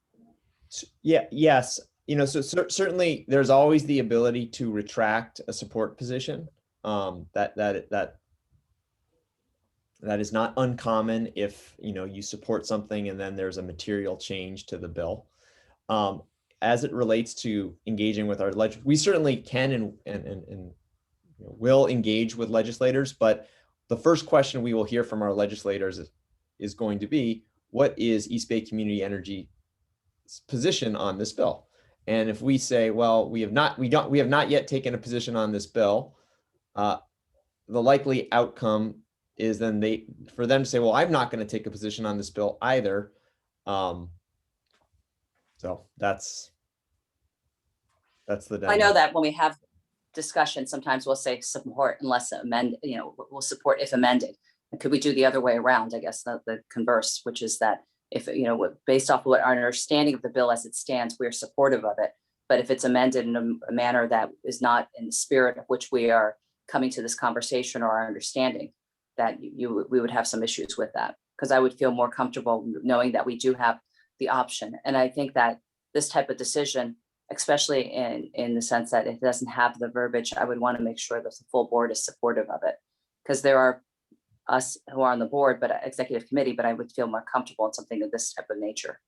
Yeah, yes. So certainly there's always the ability to retract a support position. That is not uncommon if you support something and then there's a material change to the bill. As it relates to engaging with our we certainly can and will engage with legislators, but the first question we will hear from our legislators is going to be, what is East Bay Community Energy's position on this bill? And if we say, well, we have not yet taken a position on this bill, the likely outcome is then for them to say, well, I'm not going to take a position on this bill either. So that's the dynamic.
I know that when we have discussion, sometimes we'll say support unless amended, we'll support if amended. And could we do the other way around? I guess the converse, which is that if, based off of what our understanding of the bill as it stands, we're supportive of it. But if it's amended in a manner that is not in the spirit of which we are coming to this conversation or our understanding, that we would have some issues with that, because I would feel more comfortable knowing that we do have the option. And I think that this type of decision, especially in the sense that it doesn't have the verbiage, I would want to make sure that the full board is supportive of it, because there are us who are on the board, but executive committee, but I would feel more comfortable in something of this type of nature.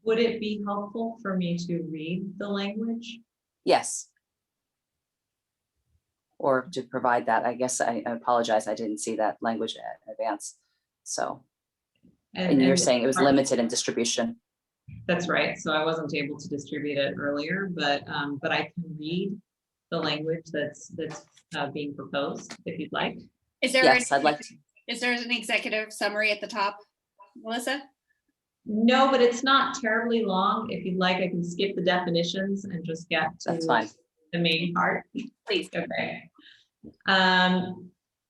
Would it be helpful for me to read the language?
Yes. Or to provide that. I guess I apologize, I didn't see that language in advance. So, and you're saying it was limited in distribution.
That's right. So I wasn't able to distribute it earlier, but I can read the language that's being proposed if you'd like.
Is there
Yes, I'd like to.
Is there an executive summary at the top, Melissa?
No, but it's not terribly long. If you'd like, I can skip the definitions and just get to
That's fine.
The main part.
Please.
Okay.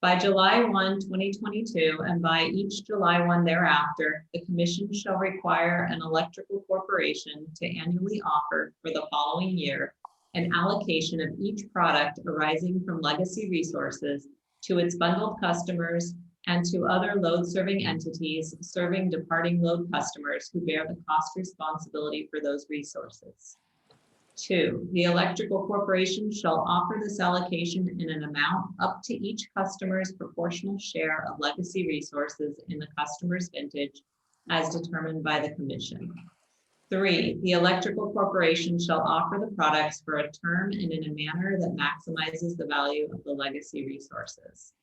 By July 1, 2022, and by each July 1 thereafter, the Commission shall require an electrical corporation to annually offer for the following year an allocation of each product arising from legacy resources to its bundled customers and to other load-serving entities serving departing load customers who bear the cost responsibility for those resources. 2, the electrical corporation shall offer this allocation in an amount up to each customer's proportional share of legacy resources in the customer's vintage as determined by the Commission. 3, the electrical corporation shall offer the products for a term and in a manner that maximizes the value of the legacy resources.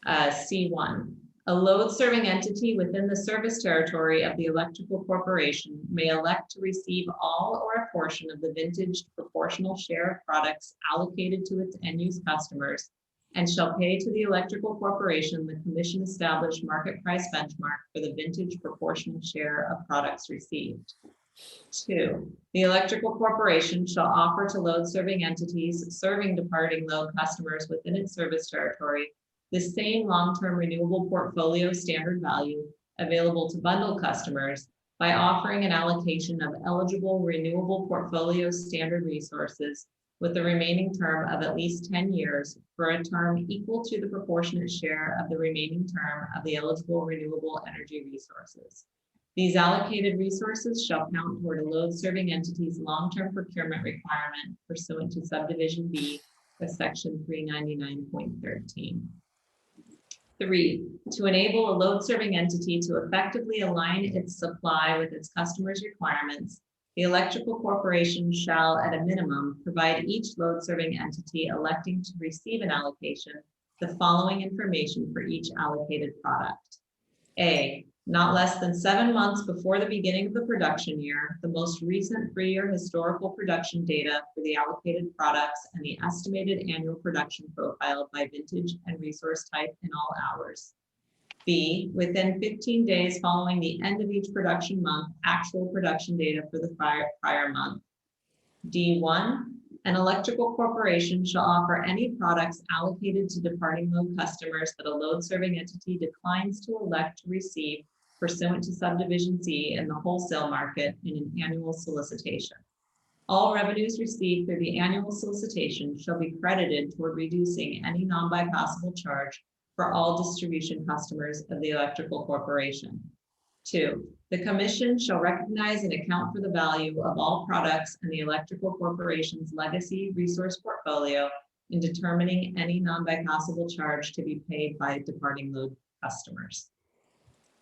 C1, a load-serving entity within the service territory of the electrical corporation may elect to receive all or a portion of the vintage proportional share of products allocated to its end-use customers and shall pay to the electrical corporation the Commission-established market price benchmark for the vintage proportional share of products received. 2, the electrical corporation shall offer to load-serving entities serving departing load customers within its service territory the same long-term renewable portfolio standard value available to bundle customers by offering an allocation of eligible renewable portfolio standard resources with the remaining term of at least 10 years for a term equal to the proportionate share of the remaining term of the eligible renewable energy resources. These allocated resources shall count toward a load-serving entity's long-term procurement requirement pursuant to subdivision B of section 399.13. 3, to enable a load-serving entity to effectively align its supply with its customers' requirements, the electrical corporation shall, at a minimum, provide each load-serving entity electing to receive an allocation the following information for each allocated product. A, not less than 7 months before the beginning of the production year, the most recent 3-year historical production data for the allocated products and the estimated annual production profile by vintage and resource type in all hours. B, within 15 days following the end of each production month, actual production data for the prior month. D1, an electrical corporation shall offer any products allocated to departing load customers that a load-serving entity declines to elect to receive pursuant to subdivision C in the wholesale market in an annual solicitation. All revenues received through the annual solicitation shall be credited toward reducing any non-bypassable charge for all distribution customers of the electrical corporation. 2, the Commission shall recognize and account for the value of all products in the electrical corporation's legacy resource portfolio in determining any non-bypassable charge to be paid by departing load customers.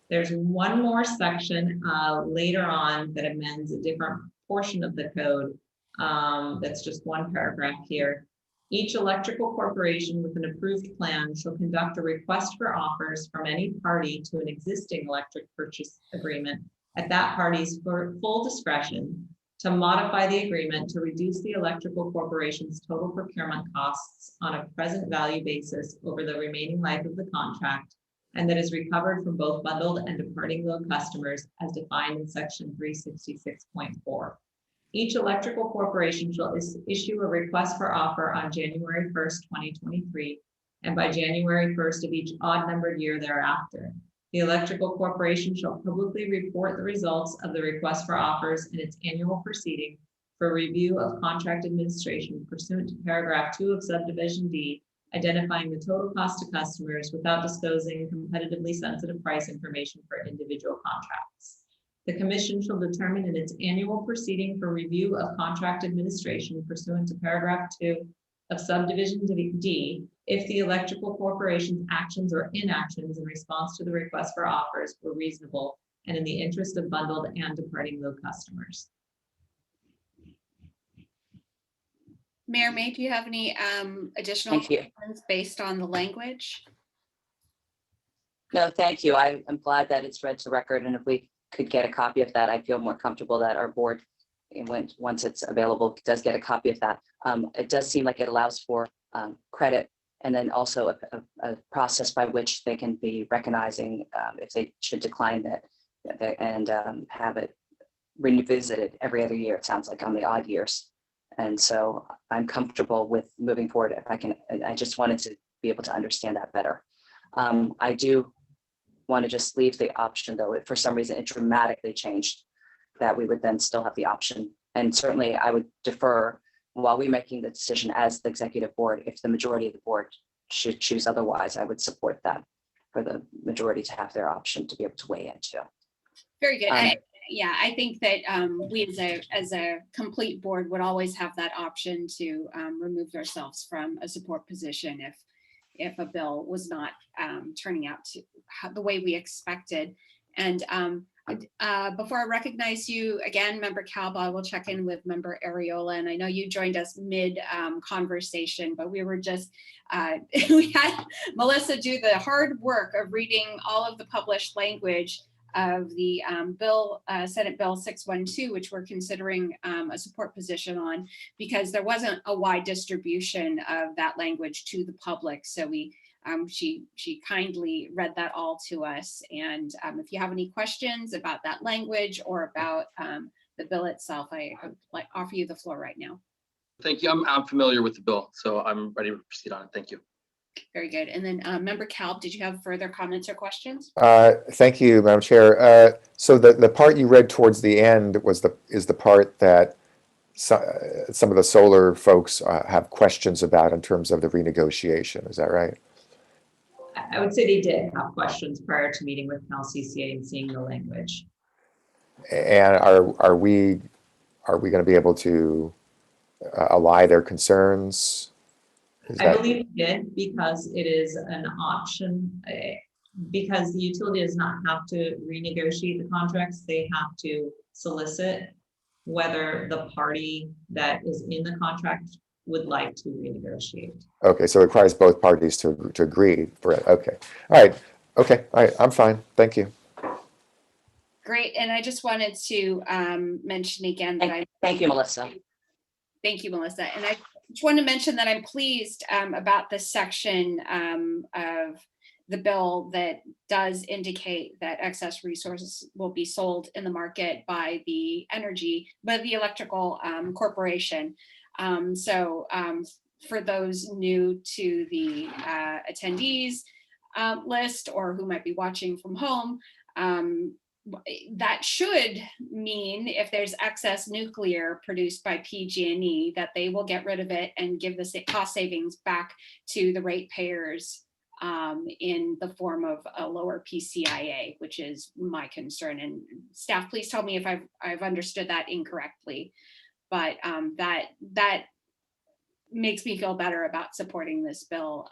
There's one more section later on that amends a different portion of the code. That's just one paragraph here. Each electrical corporation with an approved plan shall conduct a request for offers from any party to an existing electric purchase agreement at that party's full discretion to modify the agreement to reduce the electrical corporation's total procurement costs on a present value basis over the remaining life of the contract, and that is recovered from both bundled and departing load customers as defined in section 366.4. Each electrical corporation shall issue a request for offer on January 1st, 2023, and by January 1st of each odd-numbered year thereafter. The electrical corporation shall publicly report the results of the request for offers in its annual proceeding for review of contract administration pursuant to paragraph 2 of subdivision D, identifying the total cost to customers without disclosing competitively sensitive price information for individual contracts. The Commission shall determine in its annual proceeding for review of contract administration pursuant to paragraph 2 of subdivision D, if the electrical corporation's actions or inactions in response to the request for offers were reasonable and in the interest of bundled and departing load customers.
Mayor May, do you have any additional
Thank you.
comments based on the language?
No, thank you. I'm glad that it's read to record, and if we could get a copy of that, I feel more comfortable that our board, once it's available, does get a copy of that. It does seem like it allows for credit, and then also a process by which they can be recognizing if they should decline that and have it revisited every other year. It sounds like on the odd years. And so I'm comfortable with moving forward if I can. I just wanted to be able to understand that better. I do want to just leave the option, though, if for some reason it dramatically changed, that we would then still have the option. And certainly I would defer while we're making the decision as the executive board. If the majority of the board should choose otherwise, I would support that for the majority to have their option to be able to weigh in too.
Very good. Yeah, I think that we as a complete board would always have that option to remove ourselves from a support position if a bill was not turning out to the way we expected. And before I recognize you again, Member Calb, I will check in with Member Arreola. And I know you joined us mid conversation, but we were just, we had Melissa do the hard work of reading all of the published language of the bill, Senate Bill 612, which we're considering a support position on, because there wasn't a wide distribution of that language to the public. So we, she kindly read that all to us. And if you have any questions about that language or about the bill itself, I would like offer you the floor right now.
Thank you. I'm familiar with the bill, so I'm ready to proceed on it. Thank you.
Very good. And then Member Calb, did you have further comments or questions?
Thank you, Madam Chair. So the part you read towards the end is the part that some of the solar folks have questions about in terms of the renegotiation. Is that right?
I would say they did have questions prior to meeting with CalCCA and seeing the language.
And are we going to be able to allay their concerns?
I believe we did, because it is an option, because the utility does not have to renegotiate the contracts. They have to solicit whether the party that is in the contract would like to renegotiate.
Okay, so it requires both parties to agree for it. Okay, all right. Okay, all right, I'm fine. Thank you.
Great. And I just wanted to mention again that
Thank you, Melissa.
Thank you, Melissa. And I just want to mention that I'm pleased about the section of the bill that does indicate that excess resources will be sold in the market by the electrical corporation. So for those new to the attendees list, or who might be watching from home, that should mean if there's excess nuclear produced by PG&E, that they will get rid of it and give the cost savings back to the ratepayers in the form of a lower PCIA, which is my concern. And staff, please tell me if I've understood that incorrectly. But that makes me feel better about supporting this bill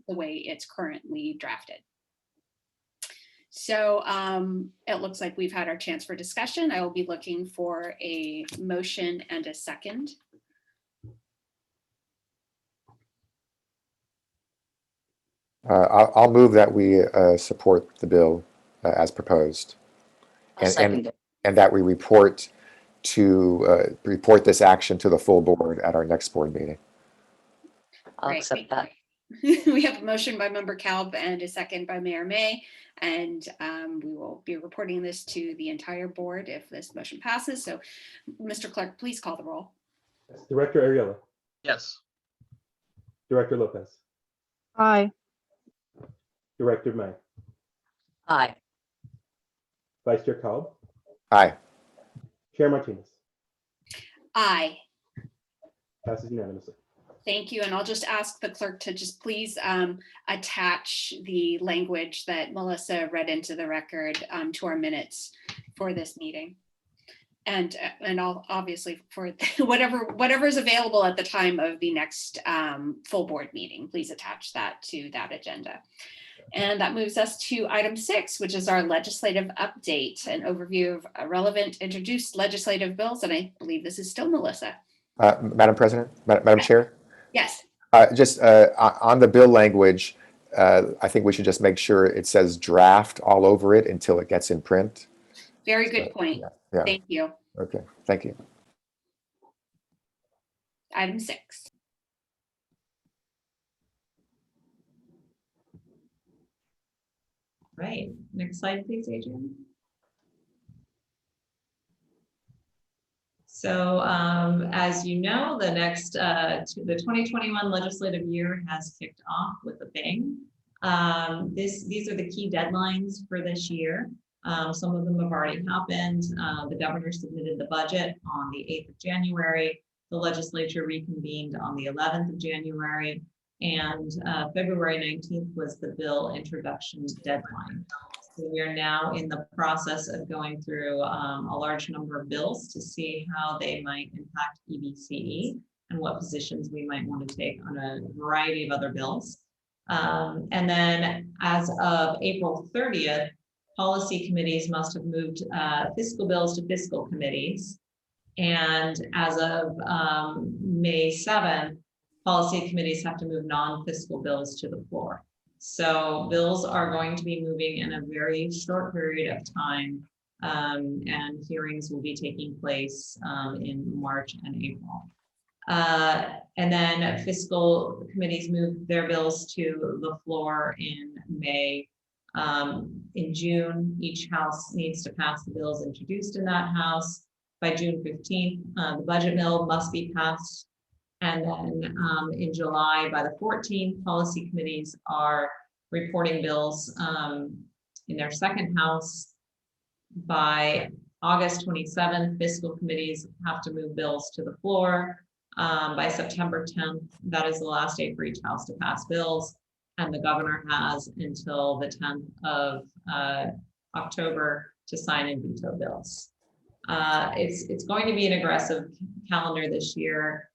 the way it's currently drafted. So it looks like we've had our chance for discussion. I will be looking for a motion and a second.
I'll move that we support the bill as proposed, and that we report this action to the full board at our next board meeting.
I'll accept that.
We have a motion by Member Calb and a second by Mayor May, and we will be reporting this to the entire board if this motion passes. So, Mr. Clerk, please call the roll.
Director Arreola.
Yes.
Director Lopez.
Aye.
Director May.
Aye.
Vice Chair Calb.
Aye.
Chair Martinez.
Aye.
Passes unanimously.
Thank you. And I'll just ask the clerk to just please attach the language that Melissa read into the record to our minutes for this meeting. And I'll obviously for whatever is available at the time of the next full board meeting, please attach that to that agenda. And that moves us to item 6, which is our legislative update, an overview of relevant introduced legislative bills. And I believe this is still Melissa.
Madam President, Madam Chair.
Yes.
Just on the bill language, I think we should just make sure it says draft all over it until it gets in print.
Very good point.
Yeah.
Thank you.
Okay, thank you.
Item 6.
Right. Next slide, please, Adrian. So as you know, the 2021 legislative year has kicked off with a bang. These are the key deadlines for this year. Some of them have already happened. The governor submitted the budget on the 8th of January. The legislature reconvened on the 11th of January, and February 19th was the bill introduction deadline. So we are now in the process of going through a large number of bills to see how they might impact EBCE and what positions we might want to take on a variety of other bills. And then as of April 30th, policy committees must have moved fiscal bills to fiscal committees. And as of May 7th, policy committees have to move non-fiscal bills to the floor. So bills are going to be moving in a very short period of time, and hearings will be taking place in March and April. And then fiscal committees move their bills to the floor in May. In June, each house needs to pass the bills introduced in that house. By June 15th, the budget bill must be passed. And then in July, by the 14th, policy committees are reporting bills in their second house. By August 27th, fiscal committees have to move bills to the floor. By September 10th, that is the last day for each house to pass bills. And the governor has until the 10th of October to sign and veto bills. It's going to be an aggressive calendar this year.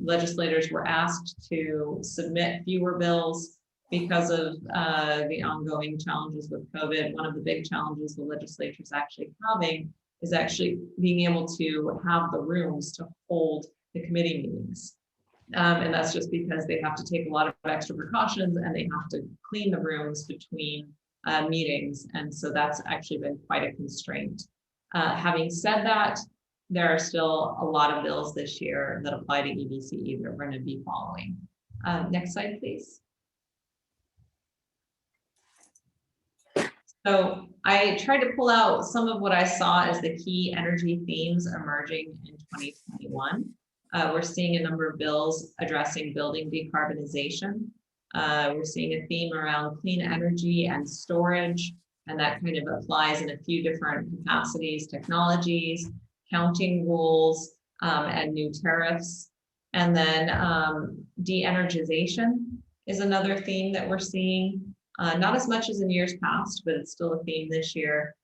Legislators were asked to submit fewer bills because of the ongoing challenges with COVID. One of the big challenges the legislature is actually having is actually being able to have the rooms to hold the committee meetings. And that's just because they have to take a lot of extra precautions and they have to clean the rooms between meetings. And so that's actually been quite a constraint. Having said that, there are still a lot of bills this year that apply to EBCE that we're going to be following. Next slide, please. So I tried to pull out some of what I saw as the key energy themes emerging in 2021. We're seeing a number of bills addressing building decarbonization. We're seeing a theme around clean energy and storage, and that kind of applies in a few different capacities, technologies, counting rules, and new tariffs. And then de-energization is another theme that we're seeing. Not as much as in years past, but it's still a theme this year.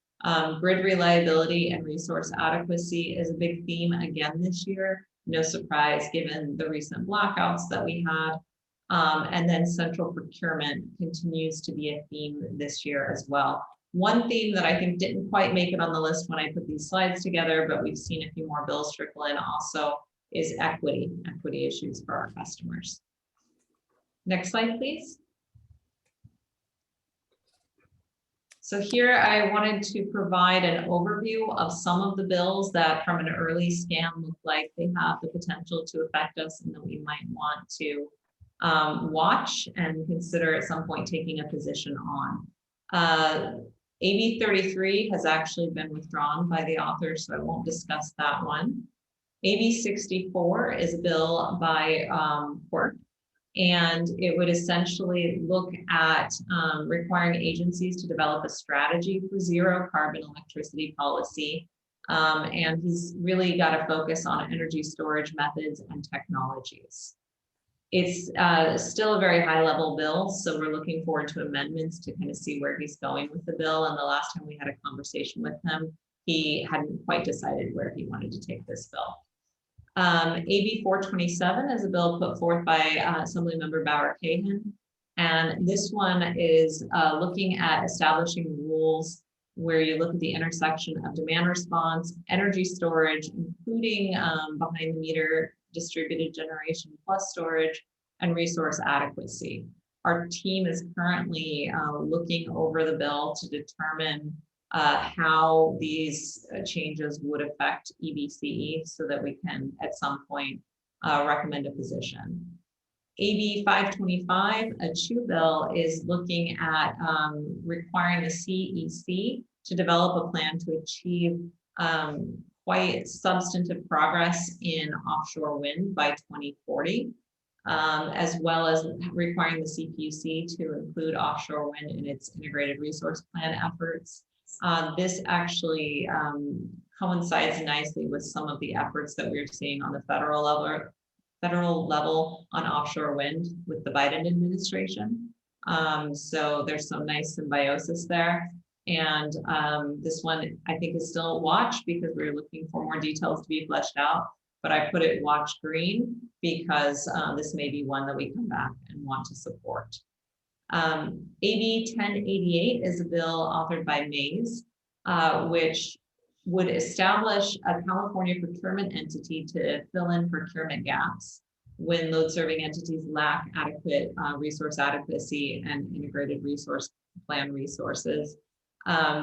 Grid reliability and resource adequacy is a big theme again this year. No surprise given the recent blackouts that we had. And then central procurement continues to be a theme this year as well. One theme that I think didn't quite make it on the list when I put these slides together, but we've seen a few more bills trickle in also, is equity issues for our customers. Next slide, please. So here I wanted to provide an overview of some of the bills that from an early scan look like they have the potential to affect us and that we might want to watch and consider at some point taking a position on. AB 33 has actually been withdrawn by the author, so I won't discuss that one. AB 64 is a bill by Quirk. And it would essentially look at requiring agencies to develop a strategy for zero carbon electricity policy. And he's really got to focus on energy storage methods and technologies. It's still a very high level bill, so we're looking forward to amendments to kind of see where he's going with the bill. And the last time we had a conversation with him, he hadn't quite decided where he wanted to take this bill. AB 427 is a bill put forth by Assemblymember Bauer-Cahan, and this one is looking at establishing rules where you look at the intersection of demand response, energy storage, including behind the meter distributed generation plus storage, and resource adequacy. Our team is currently looking over the bill to determine how these changes would affect EBCE so that we can at some point recommend a position. AB 525, a CHU bill, is looking at requiring the CEC to develop a plan to achieve quite substantive progress in offshore wind by 2040. as well as requiring the CPUC to include offshore wind in its integrated resource plan efforts. This actually coincides nicely with some of the efforts that we're seeing on the federal level on offshore wind with the Biden administration. So there's some nice symbiosis there. And this one I think is still a watch because we're looking for more details to be fleshed out. But I put it watch green because this may be one that we come back and want to support. AB 1088 is a bill authored by Mays, which would establish a California procurement entity to fill in procurement gaps when load serving entities lack adequate resource adequacy and integrated resource plan resources.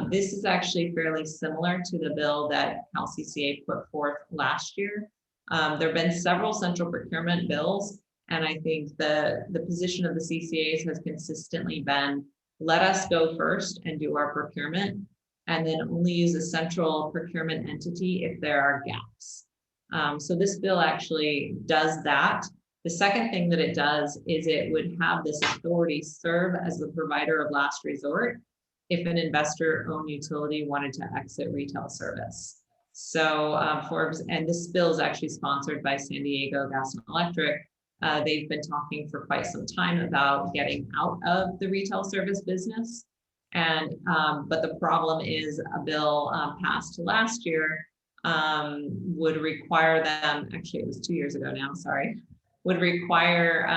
This is actually fairly similar to the bill that CalCCA put forth last year. There have been several central procurement bills, and I think the position of the CCAs has consistently been, let us go first and do our procurement, and then only use a central procurement entity if there are gaps. So this bill actually does that. The second thing that it does is it would have this authority serve as the provider of last resort if an investor-owned utility wanted to exit retail service. So and this bill is actually sponsored by San Diego Gas and Electric. They've been talking for quite some time about getting out of the retail service business. And but the problem is a bill passed last year would require them, actually it was 2 years ago now, sorry, would require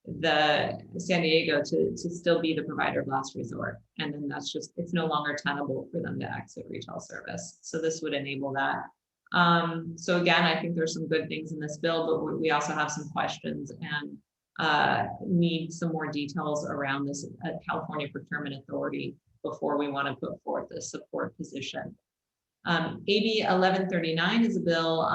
the San Diego to still be the provider of last resort. And then that's just, it's no longer tenable for them to exit retail service. So this would enable that. So again, I think there's some good things in this bill, but we also have some questions and need some more details around this California Procurement Authority before we want to put forth a support position. AB 1139 is a bill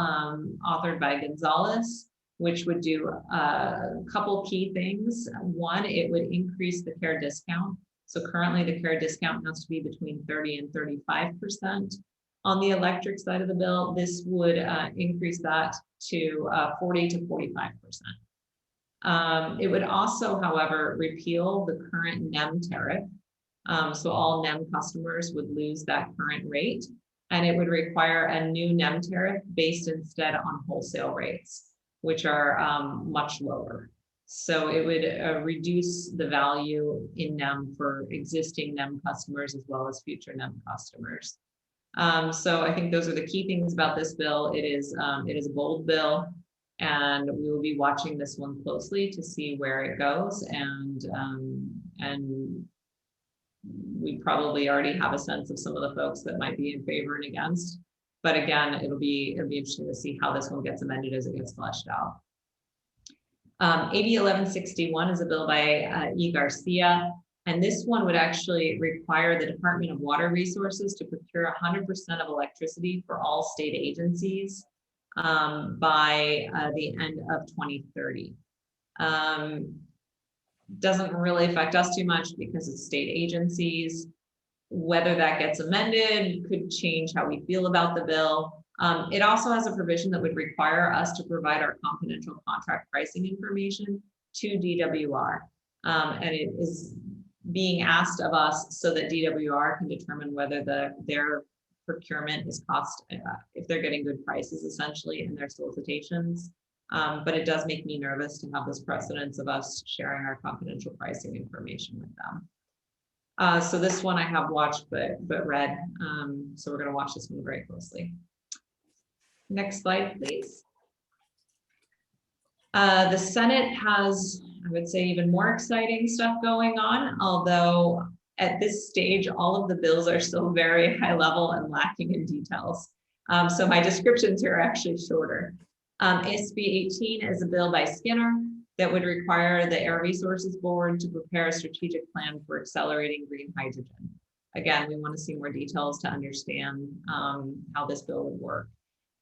authored by Gonzalez, which would do a couple key things. One, it would increase the care discount. So currently the care discount has to be between 30 and 35%. On the electric side of the bill, this would increase that to 40 to 45%. It would also, however, repeal the current NEM tariff. So all NEM customers would lose that current rate, and it would require a new NEM tariff based instead on wholesale rates, which are much lower. So it would reduce the value in NEM for existing NEM customers as well as future NEM customers. So I think those are the key things about this bill. It is a bold bill, and we will be watching this one closely to see where it goes. And we probably already have a sense of some of the folks that might be in favor and against. But again, it'll be interesting to see how this one gets amended as it gets fleshed out. AB 1161 is a bill by E. Garcia, and this one would actually require the Department of Water Resources to procure 100% of electricity for all state agencies by the end of 2030. Doesn't really affect us too much because it's state agencies. Whether that gets amended could change how we feel about the bill. It also has a provision that would require us to provide our confidential contract pricing information to DWR. And it is being asked of us so that DWR can determine whether their procurement is if they're getting good prices essentially in their solicitations. But it does make me nervous to have this precedence of us sharing our confidential pricing information with them. So this one I have watched but read. So we're going to watch this one very closely. Next slide, please. The Senate has, I would say, even more exciting stuff going on, although at this stage, all of the bills are still very high level and lacking in details. So my descriptions here are actually shorter. SB 18 is a bill by Skinner that would require the Air Resources Board to prepare a strategic plan for accelerating green hydrogen. Again, we want to see more details to understand how this bill would work.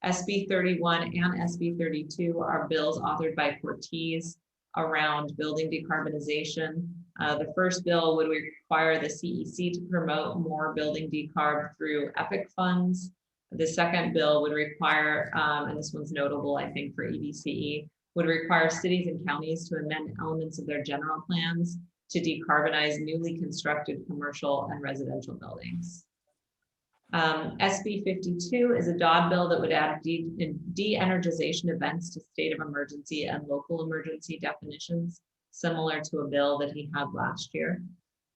SB 31 and SB 32 are bills authored by Cortez around building decarbonization. The first bill would require the CEC to promote more building decarb through EPIC funds. The second bill would require, and this one's notable, I think, for EBCE, would require cities and counties to amend elements of their general plans to decarbonize newly constructed commercial and residential buildings. SB 52 is a DOD bill that would add de-energization events to state of emergency and local emergency definitions, similar to a bill that he had last year.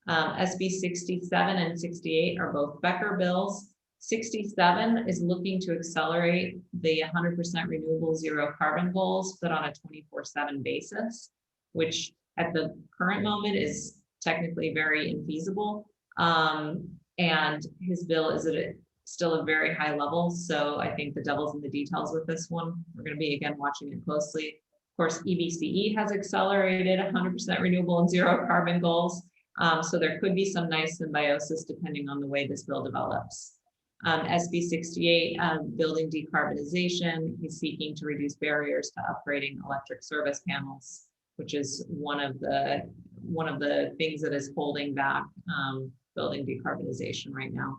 SB 67 and 68 are both Becker bills. 67 is looking to accelerate the 100% renewable zero carbon goals, but on a 24/7 basis, which at the current moment is technically very infeasible. And his bill is at still a very high level. So I think the devil's in the details with this one. We're going to be, again, watching it closely. Of course, EBCE has accelerated 100% renewable and zero carbon goals. So there could be some nice symbiosis depending on the way this bill develops. SB 68, building decarbonization. He's seeking to reduce barriers to upgrading electric service panels, which is one of the things that is holding back building decarbonization right now.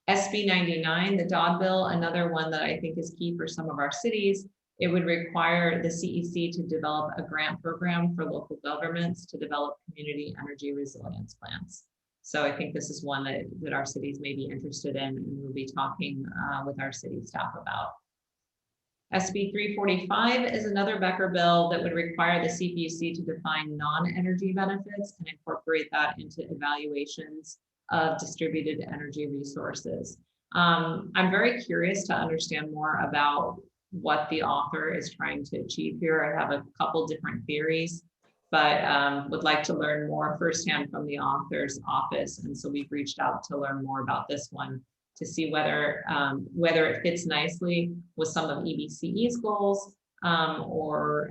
SB 99, the DOD bill, another one that I think is key for some of our cities. It would require the CEC to develop a grant program for local governments to develop community energy resilience plans. So I think this is one that our cities may be interested in, and we'll be talking with our city staff about. SB 345 is another Becker bill that would require the CPUC to define non-energy benefits and incorporate that into evaluations of distributed energy resources. I'm very curious to understand more about what the author is trying to achieve here. I have a couple different theories, but would like to learn more firsthand from the author's office. And so we've reached out to learn more about this one to see whether it fits nicely with some of EBCE's goals or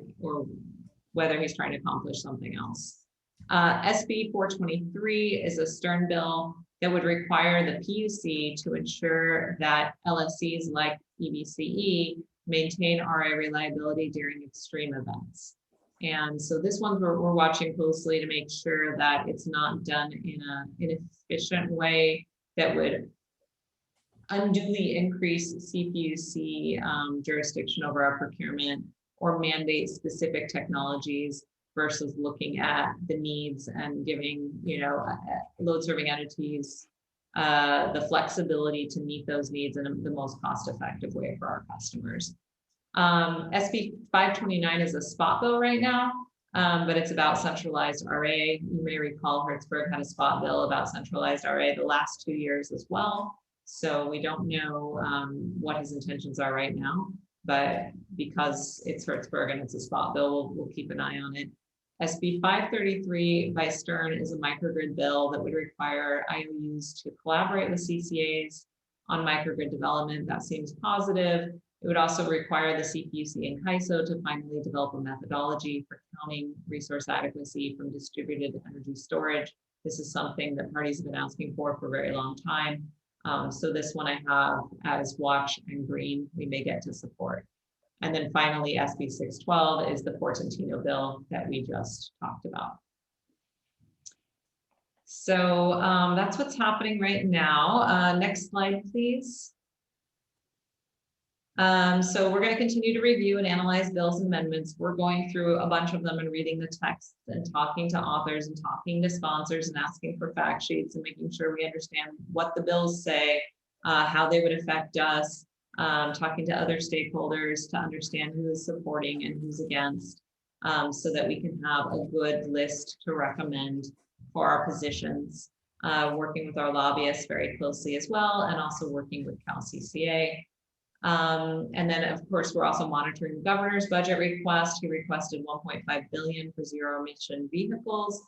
whether he's trying to accomplish something else. SB 423 is a Stern bill that would require the PUC to ensure that LSCs like EBCE maintain RA reliability during extreme events. And so this one we're watching closely to make sure that it's not done in an inefficient way that would unduly increase CPUC jurisdiction over our procurement or mandate specific technologies versus looking at the needs and giving, load serving entities the flexibility to meet those needs in the most cost-effective way for our customers. SB 529 is a spot bill right now, but it's about centralized RA. You may recall Hertzberg had a spot bill about centralized RA the last 2 years as well. So we don't know what his intentions are right now, but because it's Hertzberg and it's a spot bill, we'll keep an eye on it. SB 533 by Stern is a microgrid bill that would require IOUs to collaborate with CCAs on microgrid development. That seems positive. It would also require the CPUC and CAISO to finally develop a methodology for counting resource adequacy from distributed energy storage. This is something that parties have been asking for a very long time. So this one I have as watch and green, we may get to support. And then finally, SB 612 is the Portantino bill that we just talked about. So that's what's happening right now. Next slide, please. So we're going to continue to review and analyze bills and amendments. We're going through a bunch of them and reading the texts and talking to authors and talking to sponsors and asking for fact sheets and making sure we understand what the bills say, how they would affect us, talking to other stakeholders to understand who is supporting and who's against, so that we can have a good list to recommend for our positions, working with our lobbyists very closely as well, and also working with CalCCA. And then of course, we're also monitoring the governor's budget request. He requested 1.5 billion for zero emission vehicles.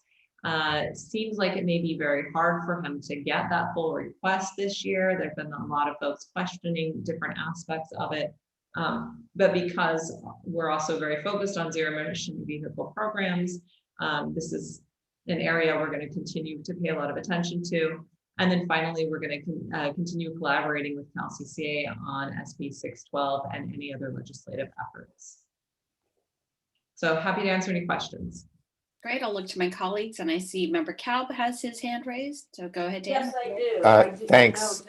It seems like it may be very hard for him to get that full request this year. There've been a lot of folks questioning different aspects of it. But because we're also very focused on zero emission vehicle programs, this is an area we're going to continue to pay a lot of attention to. And then finally, we're going to continue collaborating with CalCCA on SB 612 and any other legislative efforts. So happy to answer any questions.
Great. I'll look to my colleagues, and I see Member Kalb has his hand raised. So go ahead, Dan.
Yes, I do.
Thanks.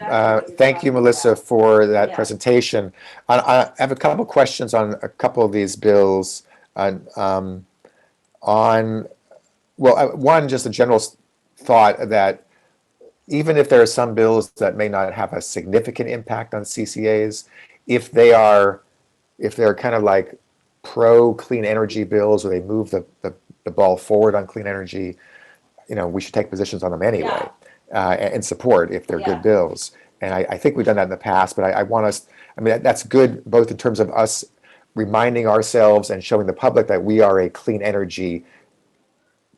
Thank you, Melissa, for that presentation. I have a couple questions on a couple of these bills. on, well, one, just a general thought that even if there are some bills that may not have a significant impact on CCAs, if they're kind of like pro clean energy bills, or they move the ball forward on clean energy, we should take positions on them anyway, and support if they're good bills. And I think we've done that in the past, but I want us, that's good both in terms of us reminding ourselves and showing the public that we are a clean energy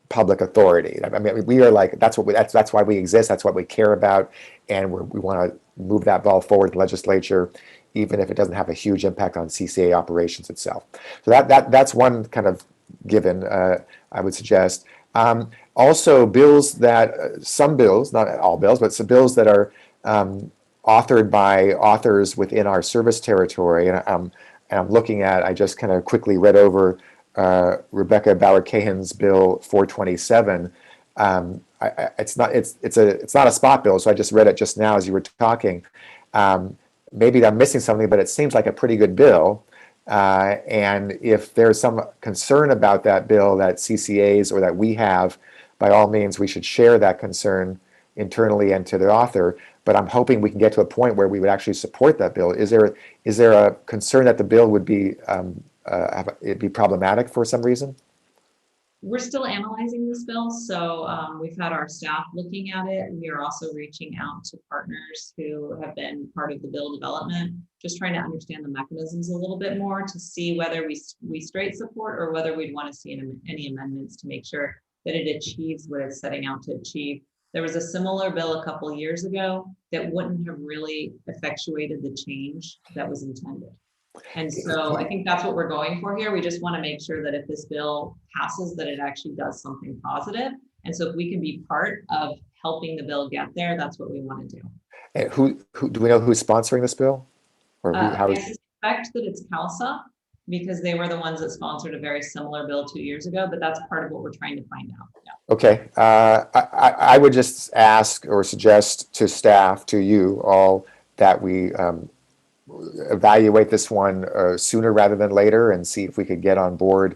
public authority. We are like, that's why we exist, that's what we care about, and we want to move that ball forward in the legislature, even if it doesn't have a huge impact on CCA operations itself. So that's one kind of given, I would suggest. Also, some bills, not all bills, but some bills that are authored by authors within our service territory. And I'm looking at, I just kind of quickly read over Rebecca Bauer-Cahan's bill 427. It's not a spot bill, so I just read it just now as you were talking. Maybe I'm missing something, but it seems like a pretty good bill. And if there's some concern about that bill that CCAs or that we have, by all means, we should share that concern internally and to the author. But I'm hoping we can get to a point where we would actually support that bill. Is there a concern that the bill would be it'd be problematic for some reason?
We're still analyzing this bill, so we've had our staff looking at it. We are also reaching out to partners who have been part of the bill development, just trying to understand the mechanisms a little bit more to see whether we straight support or whether we'd want to see any amendments to make sure that it achieves what it's setting out to achieve. There was a similar bill a couple of years ago that wouldn't have really effectuated the change that was intended. And so I think that's what we're going for here. We just want to make sure that if this bill passes, that it actually does something positive. And so if we can be part of helping the bill get there, that's what we want to do.
And who do we know who's sponsoring this bill? Or
I suspect that it's CALSA, because they were the ones that sponsored a very similar bill 2 years ago, but that's part of what we're trying to find out. Yeah.
Okay, I would just ask or suggest to staff, to you all, that we evaluate this one sooner rather than later and see if we could get on board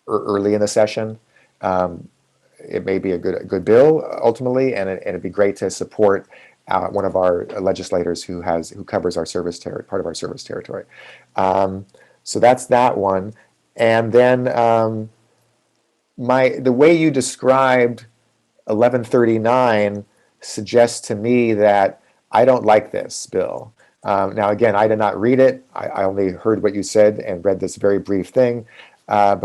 early in the session. It may be a good bill ultimately, and it'd be great to support one of our legislators who covers our service territory, part of our service territory. So that's that one. And then the way you described 1139 suggests to me that I don't like this bill. Now, again, I did not read it. I only heard what you said and read this very brief thing. But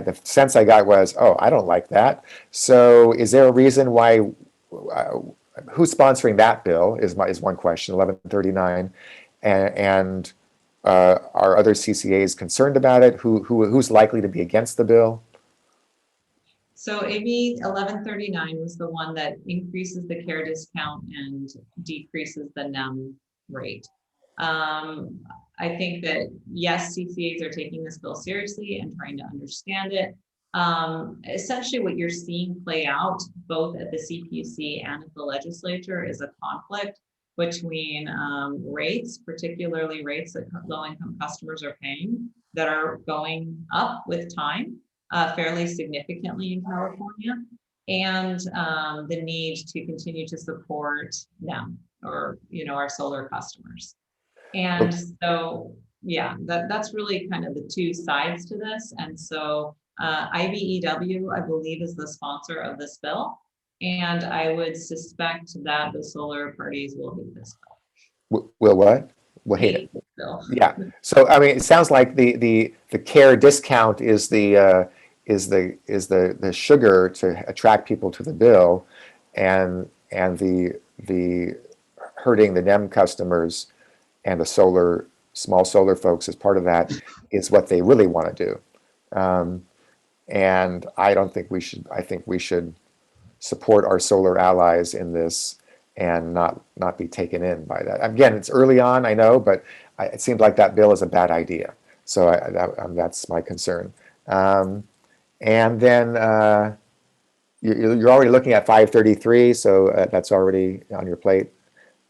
the sense I got was, oh, I don't like that. So is there a reason why, who's sponsoring that bill is one question, 1139. And are other CCAs concerned about it? Who's likely to be against the bill?
So AB 1139 was the one that increases the care discount and decreases the NEM rate. I think that, yes, CCAs are taking this bill seriously and trying to understand it. Essentially what you're seeing play out both at the CPUC and at the legislature is a conflict between rates, particularly rates that low-income customers are paying, that are going up with time fairly significantly in California, and the need to continue to support them, or our solar customers. And so, yeah, that's really kind of the two sides to this. And so IBEW, I believe, is the sponsor of this bill. And I would suspect that the solar parties will hate this bill.
Will what? Will hate it.
Bill.
Yeah. So I mean, it sounds like the care discount is the sugar to attract people to the bill, and the hurting the NEM customers and the small solar folks as part of that is what they really want to do. And I don't think we should. I think we should support our solar allies in this and not be taken in by that. Again, it's early on, I know, but it seems like that bill is a bad idea. So that's my concern. And then you're already looking at 533, so that's already on your plate.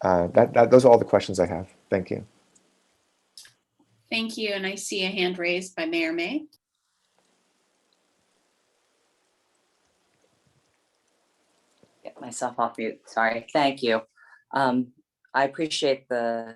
Those are all the questions I have. Thank you.
Thank you. And I see a hand raised by Mayor May.
myself off mute. Sorry. Thank you. I appreciate the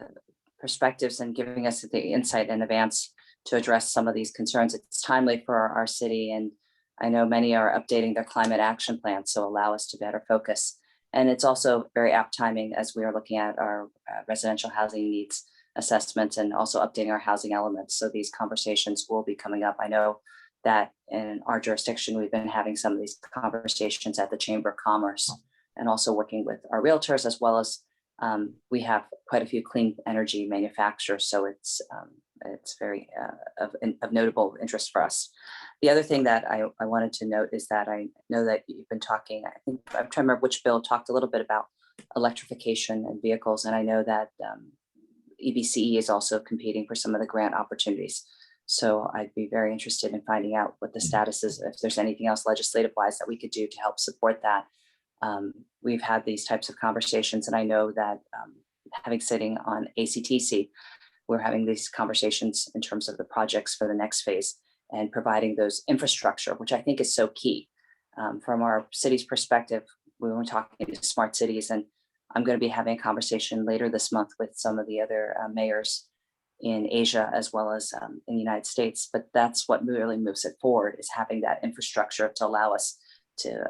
perspectives and giving us the insight in advance to address some of these concerns. It's timely for our city, and I know many are updating their climate action plans, so allow us to better focus. And it's also very apt timing as we are looking at our residential housing needs assessments and also updating our housing elements. So these conversations will be coming up. I know that in our jurisdiction, we've been having some of these conversations at the Chamber of Commerce and also working with our realtors, as well as we have quite a few clean energy manufacturers. So it's very of notable interest for us. The other thing that I wanted to note is that I know that you've been talking, I think, I'm trying to remember which bill talked a little bit about electrification and vehicles. And I know that EBCE is also competing for some of the grant opportunities. So I'd be very interested in finding out what the status is, if there's anything else legislative wise that we could do to help support that. We've had these types of conversations, and I know that having sitting on ACTC, we're having these conversations in terms of the projects for the next phase and providing those infrastructure, which I think is so key. From our city's perspective, we were talking to smart cities, and I'm going to be having a conversation later this month with some of the other mayors in Asia as well as in the United States. But that's what really moves it forward, is having that infrastructure to allow us to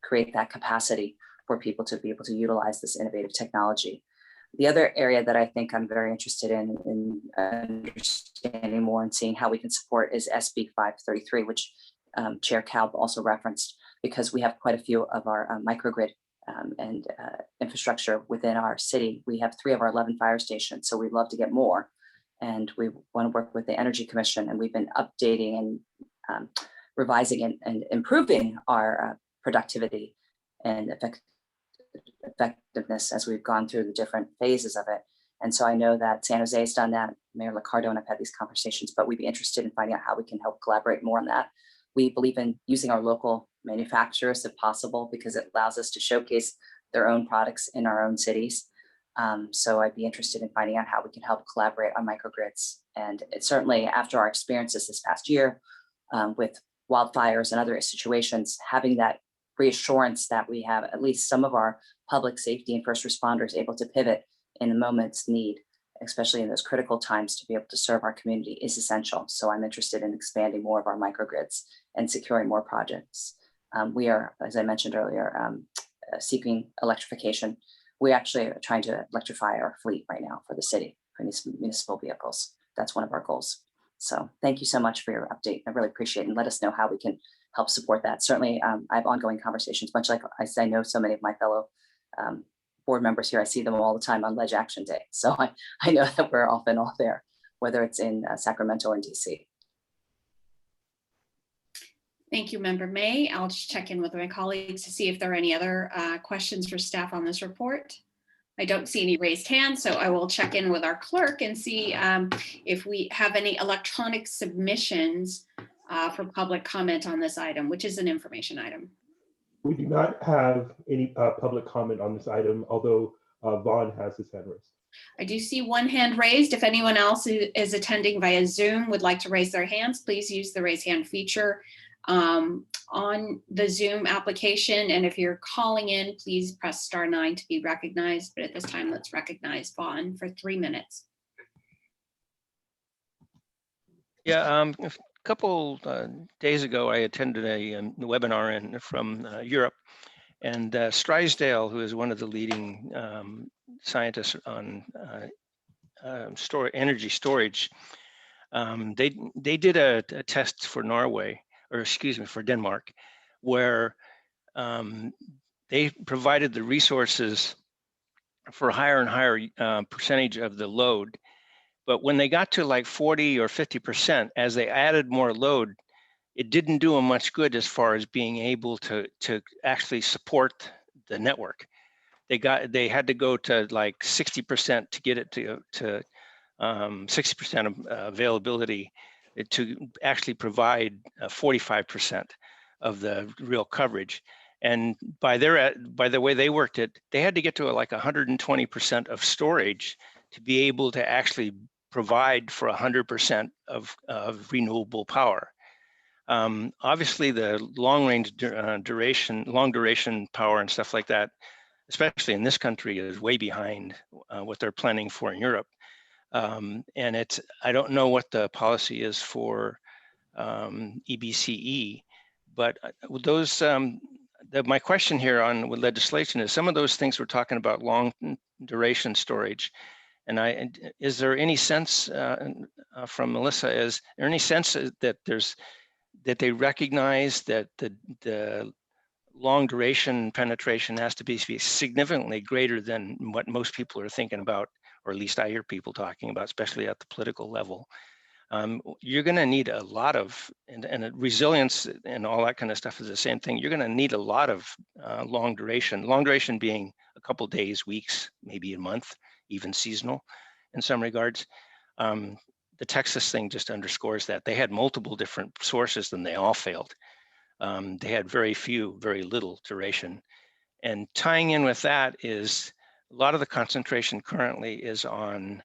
create that capacity for people to be able to utilize this innovative technology. The other area that I think I'm very interested in understanding more and seeing how we can support is SB 533, which Chair Kalb also referenced, because we have quite a few of our microgrid and infrastructure within our city. We have 3 of our 11 fire stations, so we'd love to get more. And we want to work with the Energy Commission, and we've been updating and revising and improving our productivity and effectiveness as we've gone through the different phases of it. And so I know that San Jose has done that. Mayor Liccardo and I've had these conversations, but we'd be interested in finding out how we can help collaborate more on that. We believe in using our local manufacturers if possible, because it allows us to showcase their own products in our own cities. So I'd be interested in finding out how we can help collaborate on microgrids. And it's certainly, after our experiences this past year with wildfires and other situations, having that reassurance that we have at least some of our public safety and first responders able to pivot in a moment's need, especially in those critical times, to be able to serve our community is essential. So I'm interested in expanding more of our microgrids and securing more projects. We are, as I mentioned earlier, seeking electrification. We actually are trying to electrify our fleet right now for the city, for municipal vehicles. That's one of our goals. So thank you so much for your update. I really appreciate it, and let us know how we can help support that. Certainly, I have ongoing conversations, much like I know so many of my fellow board members here. I see them all the time on Ledge Action Day. So I know that we're often all there, whether it's in Sacramento or in DC.
Thank you, Member May. I'll just check in with my colleagues to see if there are any other questions for staff on this report. I don't see any raised hands, so I will check in with our clerk and see if we have any electronic submissions for public comment on this item, which is an information item.
We do not have any public comment on this item, although Vaughn has his hand raised.
I do see one hand raised. If anyone else who is attending via Zoom would like to raise their hands, please use the raise hand feature on the Zoom application. And if you're calling in, please press *9 to be recognized. But at this time, let's recognize Vaughn for 3 minutes.
Yeah, a couple days ago, I attended a webinar from Europe, and Strisedale, who is one of the leading scientists on energy storage, they did a test for Norway, or excuse me, for Denmark, where they provided the resources for higher and higher percentage of the load. But when they got to like 40 or 50%, as they added more load, it didn't do them much good as far as being able to actually support the network. They had to go to like 60% to get it to 60% of availability to actually provide 45% of the real coverage. And by the way they worked it, they had to get to like 120% of storage to be able to actually provide for 100% of renewable power. Obviously, the long-range long duration power and stuff like that, especially in this country, is way behind what they're planning for in Europe. And I don't know what the policy is for EBCE, but those, my question here on with legislation is some of those things we're talking about long duration storage. And is there any sense from Melissa, is there any sense that they recognize that the long duration penetration has to be significantly greater than what most people are thinking about, or at least I hear people talking about, especially at the political level? You're going to need a lot of, and resilience and all that kind of stuff is the same thing. You're going to need a lot of long duration being a couple days, weeks, maybe a month, even seasonal in some regards. The Texas thing just underscores that. They had multiple different sources and they all failed. They had very little duration. And tying in with that is a lot of the concentration currently is on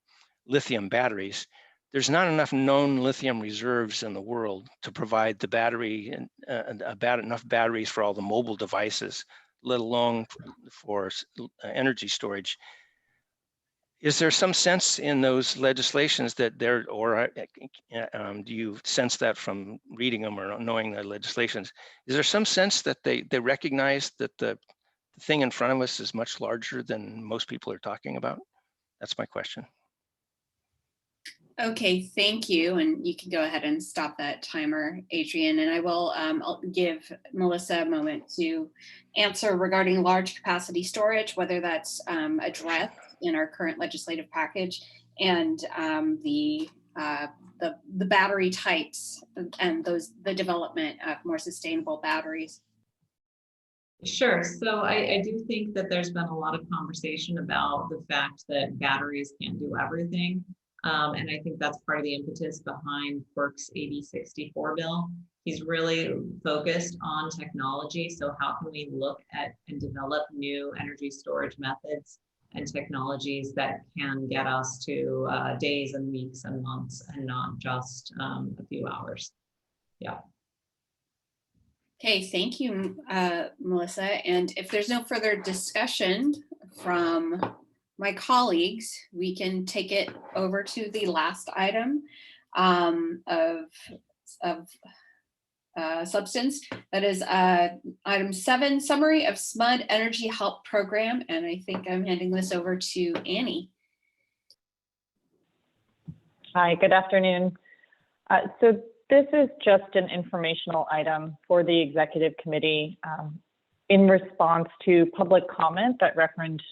lithium batteries. There's not enough known lithium reserves in the world to provide the battery and enough batteries for all the mobile devices, let alone for energy storage. Is there some sense in those legislations that there, or do you sense that from reading them or knowing the legislations? Is there some sense that they recognize that the thing in front of us is much larger than most people are talking about? That's my question.
Okay, thank you. And you can go ahead and stop that timer, Adrian. And I will I'll give Melissa a moment to answer regarding large capacity storage, whether that's addressed in our current legislative package, and the battery types and the development of more sustainable batteries.
Sure. So I do think that there's been a lot of conversation about the fact that batteries can't do everything. And I think that's part of the impetus behind FERC's AB 64 bill. He's really focused on technology. So how can we look at and develop new energy storage methods and technologies that can get us to days and weeks and months and not just a few hours. Yeah.
Okay, thank you, Melissa. And if there's no further discussion from my colleagues, we can take it over to the last item of substance. That is item 7, summary of Smud Energy Help Program. And I think I'm handing this over to Annie.
Hi, good afternoon. So this is just an informational item for the executive committee in response to public comment that referenced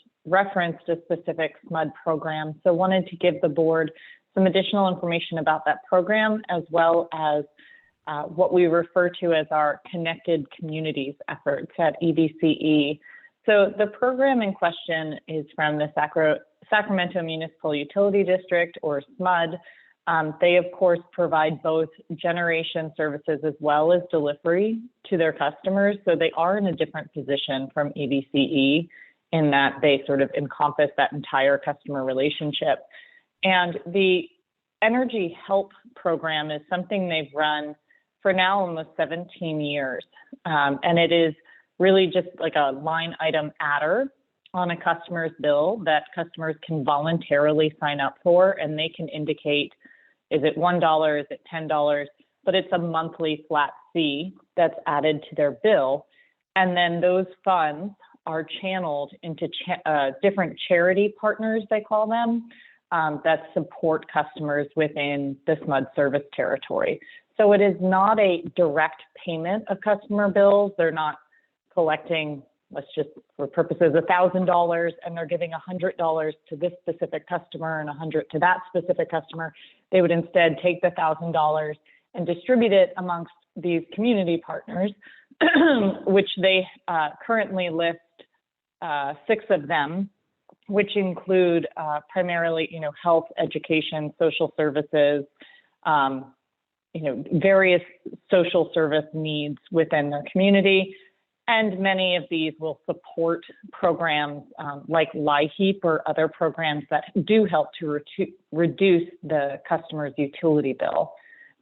a specific Smud program. So wanted to give the board some additional information about that program, as well as what we refer to as our connected communities efforts at EBCE. So the program in question is from the Sacramento Municipal Utility District, or SMUD. They, of course, provide both generation services as well as delivery to their customers. So they are in a different position from EBCE in that they sort of encompass that entire customer relationship. And the Energy Help Program is something they've run for now almost 17 years. And it is really just like a line item adder on a customer's bill that customers can voluntarily sign up for, and they can indicate, is it $1, is it $10, but it's a monthly flat fee that's added to their bill. And then those funds are channeled into different charity partners, they call them, that support customers within the SMUD service territory. So it is not a direct payment of customer bills. They're not collecting, let's just for purposes, $1,000, and they're giving $100 to this specific customer and $100 to that specific customer. They would instead take the $1,000 and distribute it amongst these community partners, which they currently list 6 of them, which include primarily, health, education, social services, various social service needs within their community. And many of these will support programs like LIHEAP or other programs that do help to reduce the customer's utility bill.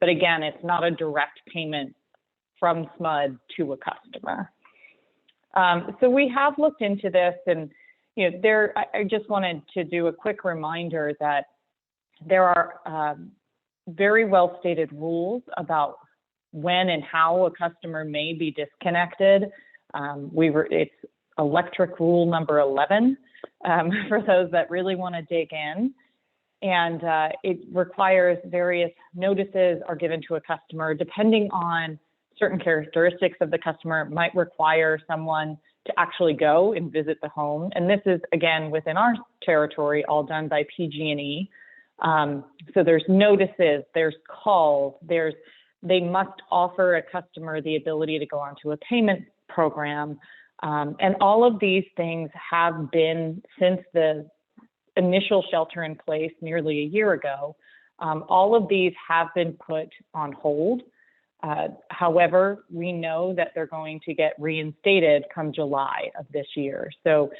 But again, it's not a direct payment from Smud to a customer. So we have looked into this, and I just wanted to do a quick reminder that there are very well stated rules about when and how a customer may be disconnected. It's electric rule number 11 for those that really want to dig in. And it requires various notices are given to a customer depending on certain characteristics of the customer. It might require someone to actually go and visit the home. And this is, again, within our territory, all done by PG&E. So there's notices, there's calls, they must offer a customer the ability to go onto a payment program. And all of these things have been, since the initial shelter in place nearly a year ago, all of these have been put on hold. However, we know that they're going to get reinstated come July of this year. So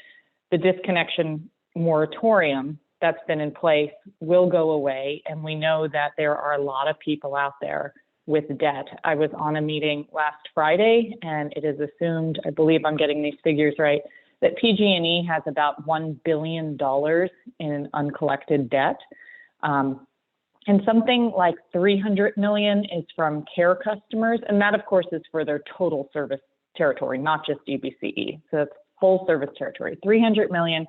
the disconnection moratorium that's been in place will go away. And we know that there are a lot of people out there with debt. I was on a meeting last Friday, and it is assumed, I believe I'm getting these figures right, that PG&E has about $1 billion in uncollected debt. And something like 300 million is from care customers. And that, of course, is for their total service territory, not just EBCE. So it's full service territory. 300 million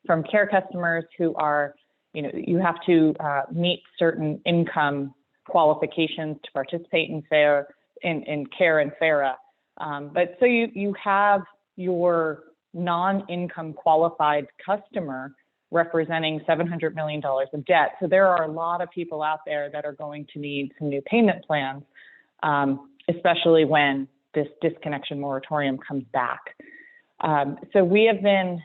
from care customers who are, you have to meet certain income qualifications to participate in care and FARA. But so you have your non-income qualified customer representing $700 million of debt. So there are a lot of people out there that are going to need some new payment plans, especially when this disconnection moratorium comes back. So we have been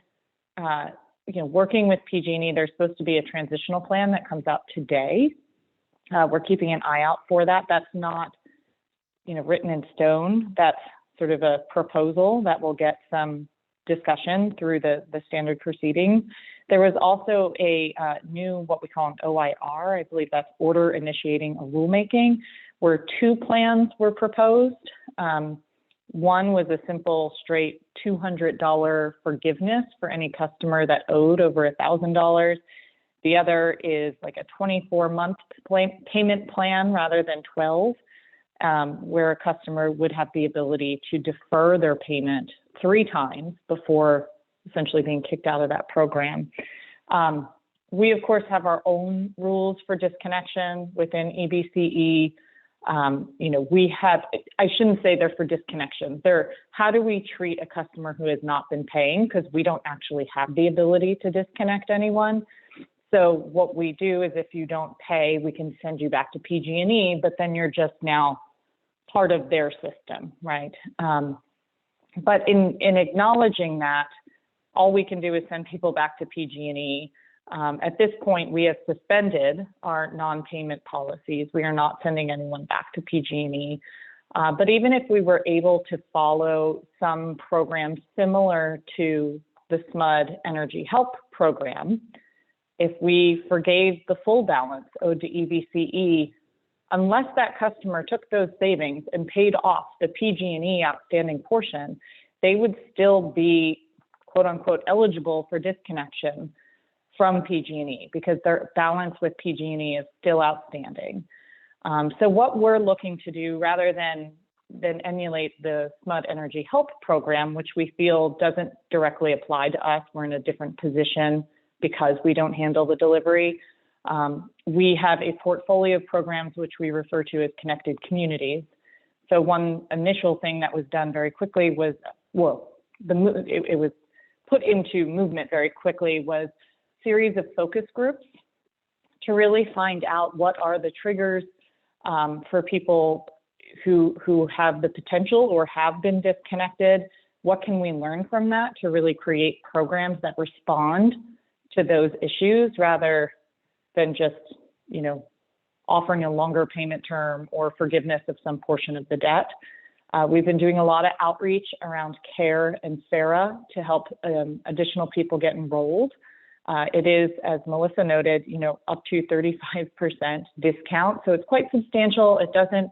working with PG&E. There's supposed to be a transitional plan that comes out today. We're keeping an eye out for that. That's not written in stone. That's sort of a proposal that will get some discussion through the standard proceedings. There was also a new, what we call an OIR, I believe that's order initiating a rulemaking, where two plans were proposed. One was a simple straight $200 forgiveness for any customer that owed over $1,000. The other is like a 24-month payment plan rather than 12, where a customer would have the ability to defer their payment 3 times before essentially being kicked out of that program. We, of course, have our own rules for disconnection within EBCE. We have, I shouldn't say they're for disconnection. They're, how do we treat a customer who has not been paying? Because we don't actually have the ability to disconnect anyone. So what we do is if you don't pay, we can send you back to PG&E, but then you're just now part of their system, right? But in acknowledging that, all we can do is send people back to PG&E. At this point, we have suspended our non-payment policies. We are not sending anyone back to PG&E. But even if we were able to follow some programs similar to the Smud Energy Help program, if we forgave the full balance owed to EBCE, unless that customer took those savings and paid off the PG&E outstanding portion, they would still be, quote unquote, eligible for disconnection from PG&E because their balance with PG&E is still outstanding. So what we're looking to do, rather than emulate the Smud Energy Help program, which we feel doesn't directly apply to us, we're in a different position because we don't handle the delivery. We have a portfolio of programs which we refer to as connected communities. So one initial thing that was done very quickly was, it was put into movement very quickly, was a series of focus groups to really find out what are the triggers for people who have the potential or have been disconnected. What can we learn from that to really create programs that respond to those issues rather than just, offering a longer payment term or forgiveness of some portion of the debt. We've been doing a lot of outreach around care and FARA to help additional people get enrolled. It is, as Melissa noted, up to 35% discount. So it's quite substantial. It doesn't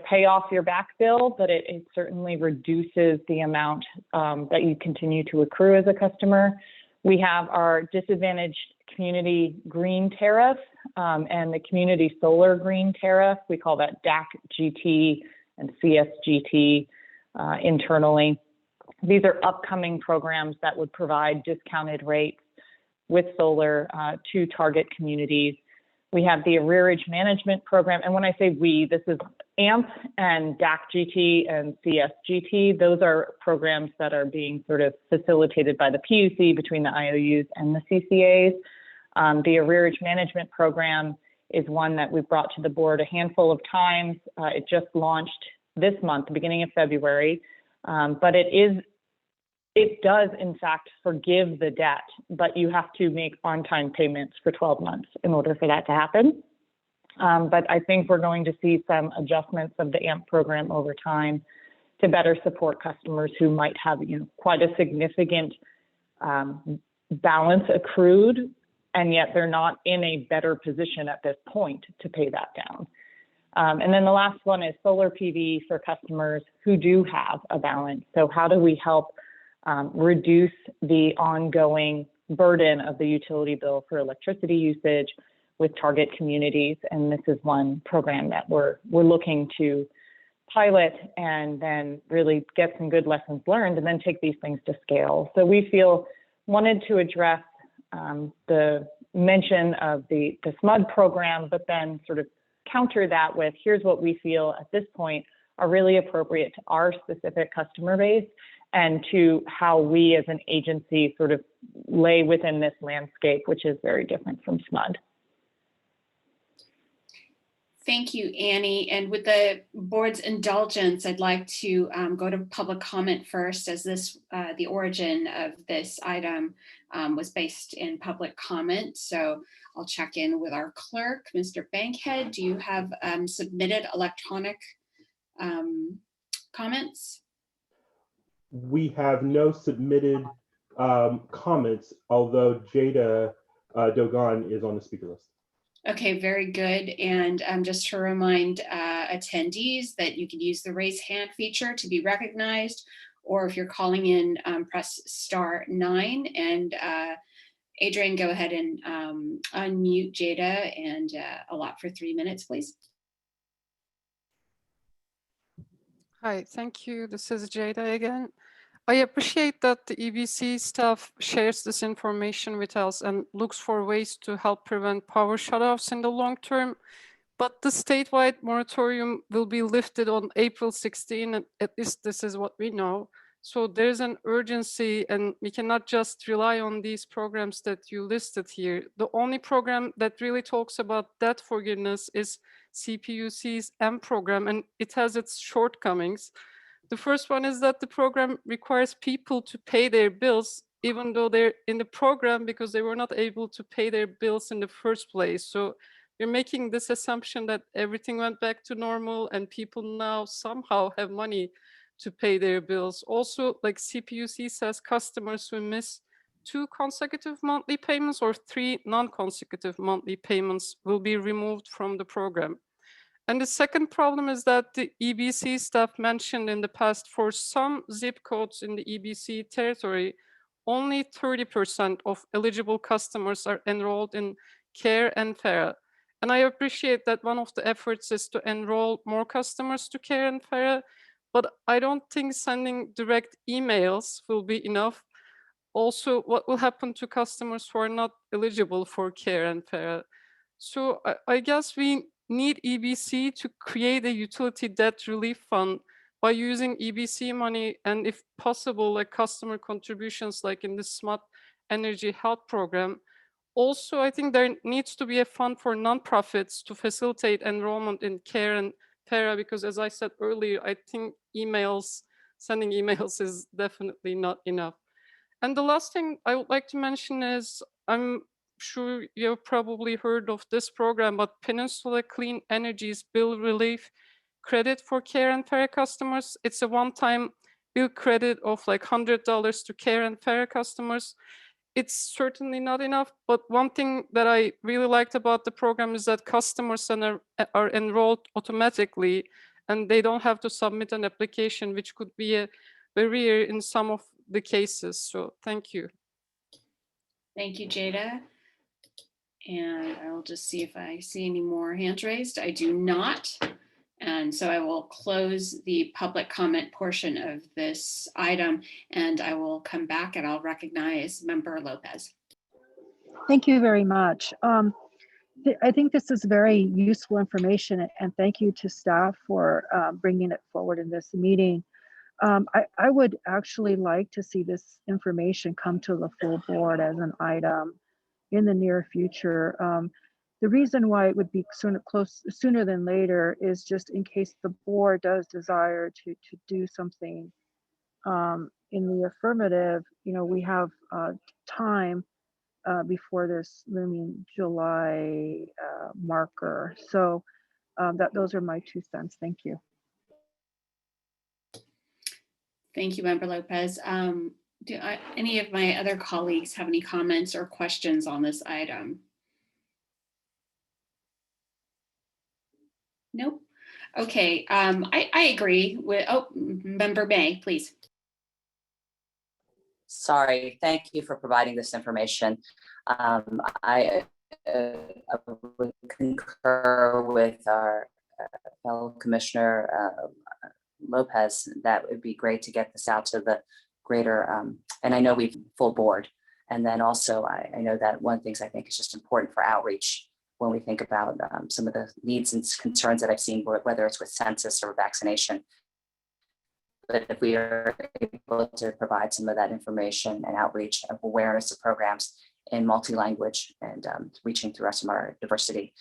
pay off your back bill, but it certainly reduces the amount that you continue to accrue as a customer. We have our disadvantaged community green tariff and the community solar green tariff. We call that DAC GT and CSGT internally. These are upcoming programs that would provide discounted rates with solar to target communities. We have the Arrearage management program. And when I say we, this is AMP and DAC GT and CSGT. Those are programs that are being sort of facilitated by the PUC between the IOUs and the CCAs. The Arrearage management program is one that we've brought to the board a handful of times. It just launched this month, the beginning of February. But it does in fact forgive the debt, but you have to make on-time payments for 12 months in order for that to happen. But I think we're going to see some adjustments of the AMP program over time to better support customers who might have quite a significant balance accrued, and yet they're not in a better position at this point to pay that down. And then the last one is solar PV for customers who do have a balance. So how do we help reduce the ongoing burden of the utility bill for electricity usage with target communities? And this is one program that we're looking to pilot and then really get some good lessons learned and then take these things to scale. So we wanted to address the mention of the Smud program, but then sort of counter that with here's what we feel at this point are really appropriate to our specific customer base and to how we as an agency sort of lay within this landscape, which is very different from Smud.
Thank you, Annie. And with the board's indulgence, I'd like to go to public comment first, as the origin of this item was based in public comment. So I'll check in with our clerk, Mr. Bankhead. Do you have submitted electronic comments?
We have no submitted comments, although Jada Dogon is on the speaker list.
Okay, very good. And just to remind attendees that you can use the raise hand feature to be recognized, or if you're calling in, press *9. And Adrian, go ahead and unmute Jada and allot for 3 minutes, please.
Hi, thank you. This is Jada again. I appreciate that the EBC staff shares this information with us and looks for ways to help prevent power shutoffs in the long term. But the statewide moratorium will be lifted on April 16, and at least this is what we know. So there's an urgency, and we cannot just rely on these programs that you listed here. The only program that really talks about debt forgiveness is CPUC's M program, and it has its shortcomings. The first one is that the program requires people to pay their bills, even though they're in the program because they were not able to pay their bills in the first place. So you're making this assumption that everything went back to normal and people now somehow have money to pay their bills. Also, like CPUC says, customers who miss 2 consecutive monthly payments or 3 non-consecutive monthly payments will be removed from the program. And the second problem is that the EBC staff mentioned in the past, for some zip codes in the EBC territory, only 30% of eligible customers are enrolled in CARE and FARA. And I appreciate that one of the efforts is to enroll more customers to CARE and FARA, but I don't think sending direct emails will be enough. Also, what will happen to customers who are not eligible for CARE and FARA? So I guess we need EBC to create a utility debt relief fund by using EBC money and, if possible, like customer contributions like in the Smud Energy Health Program. Also, I think there needs to be a fund for nonprofits to facilitate enrollment in CARE and FARA, because as I said earlier, I think sending emails is definitely not enough. And the last thing I would like to mention is, I'm sure you've probably heard of this program, but Peninsula Clean Energy's bill relief credit for CARE and FARA customers. It's a one-time bill credit of like $100 to CARE and FARA customers. It's certainly not enough, but one thing that I really liked about the program is that customers are enrolled automatically, and they don't have to submit an application, which could be a barrier in some of the cases. So thank you.
Thank you, Jada. And I'll just see if I see any more hands raised. I do not. And so I will close the public comment portion of this item, and I will come back and I'll recognize Member Lopez.
Thank you very much. I think this is very useful information, and thank you to staff for bringing it forward in this meeting. I would actually like to see this information come to the full board as an item in the near future. The reason why it would be sooner than later is just in case the board does desire to do something in the affirmative. You know, we have time before this looming July marker. So those are my 2 cents. Thank you.
Thank you, Member Lopez. Do any of my other colleagues have any comments or questions on this item? Nope. Okay, I agree with, Member May, please.
Sorry, thank you for providing this information. I would concur with our fellow Commissioner Lopez that it would be great to get this out to the greater, and I know we've full board. And then also, I know that one of the things I think is just important for outreach when we think about some of the needs and concerns that I've seen, whether it's with census or vaccination. But if we are able to provide some of that information and outreach of awareness of programs in multi-language and reaching through some of our diversity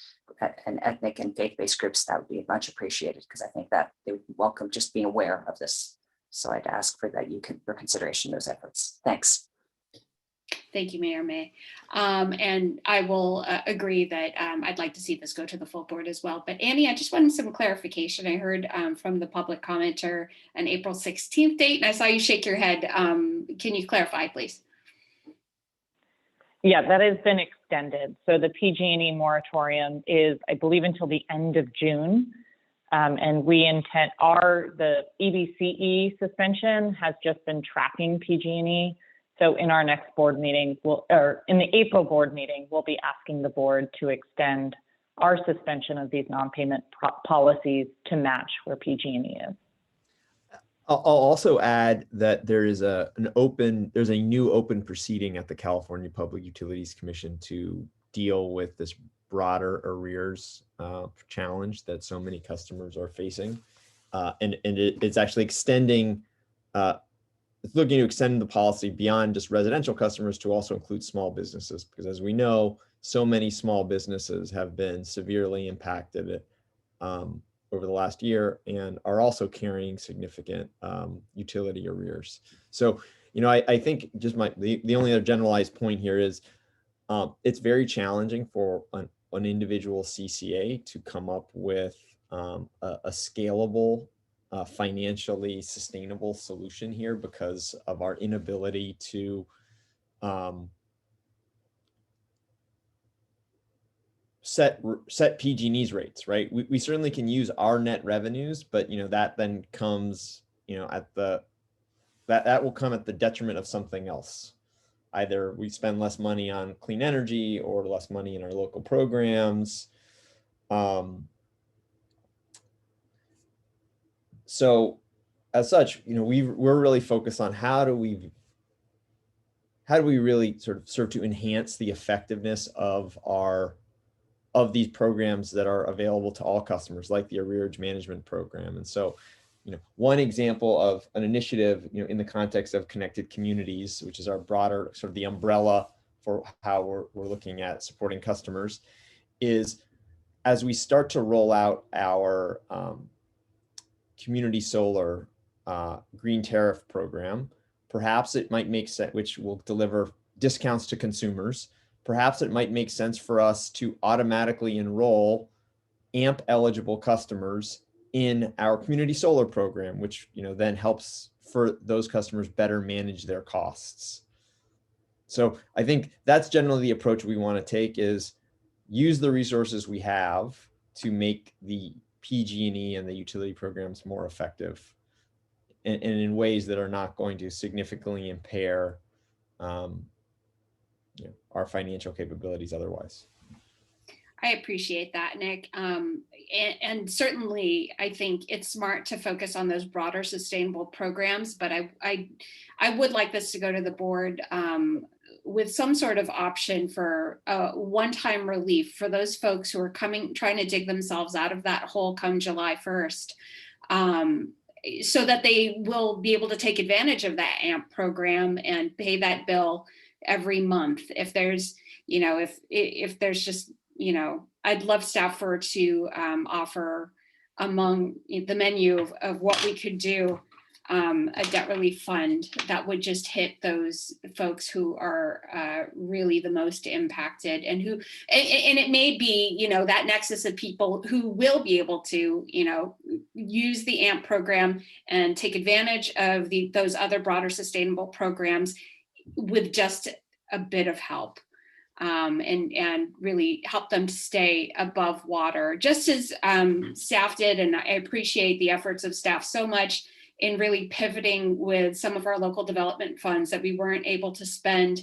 and ethnic and faith-based groups, that would be much appreciated, because I think that they would welcome just being aware of this. So I'd ask for that for consideration those efforts. Thanks.
Thank you, Mayor May. And I will agree that I'd like to see this go to the full board as well. But Annie, I just wanted some clarification. I heard from the public commenter an April 16th date, and I saw you shake your head. Can you clarify, please?
Yeah, that has been extended. So the PG&E moratorium is, I believe, until the end of June. And the EBCE suspension has just been tracking PG&E. So in our next board meeting, or in the April board meeting, we'll be asking the board to extend our suspension of these non-payment policies to match where PG&E is.
I'll also add that there's a new open proceeding at the California Public Utilities Commission to deal with this broader arrears challenge that so many customers are facing. And it's actually extending, it's looking to extend the policy beyond just residential customers to also include small businesses, because as we know, so many small businesses have been severely impacted over the last year and are also carrying significant utility arrears. So, you know, I think just the only other generalized point here is it's very challenging for an individual CCA to come up with a scalable, financially sustainable solution here because of our inability to set PG&E's rates, right? We certainly can use our net revenues, but you know that then comes, you know, that will come at the detriment of something else. Either we spend less money on clean energy or less money in our local programs. So as such, you know, we're really focused on how do we really sort of serve to enhance the effectiveness of these programs that are available to all customers, like the Arrearage Management Program. And so, you know, one example of an initiative, you know, in the context of connected communities, which is our broader sort of the umbrella for how we're looking at supporting customers, is as we start to roll out our community solar green tariff program, perhaps it might make sense, which will deliver discounts to consumers. Perhaps it might make sense for us to automatically enroll AMP eligible customers in our community solar program, which, you know, then helps for those customers better manage their costs. So I think that's generally the approach we want to take, is use the resources we have to make the PG&E and the utility programs more effective and in ways that are not going to significantly impair our financial capabilities otherwise.
I appreciate that, Nick. And certainly, I think it's smart to focus on those broader sustainable programs. But I would like this to go to the board with some sort of option for one-time relief for those folks who are trying to dig themselves out of that hole come July 1st, so that they will be able to take advantage of that AMP program and pay that bill every month. If there's, if there's just, I'd love Stafford to offer among the menu of what we could do, a debt relief fund that would just hit those folks who are really the most impacted, and and it may be, that nexus of people who will be able to, use the AMP program and take advantage of those other broader sustainable programs with just a bit of help. And really help them to stay above water, just as staff did. And I appreciate the efforts of staff so much in really pivoting with some of our local development funds that we weren't able to spend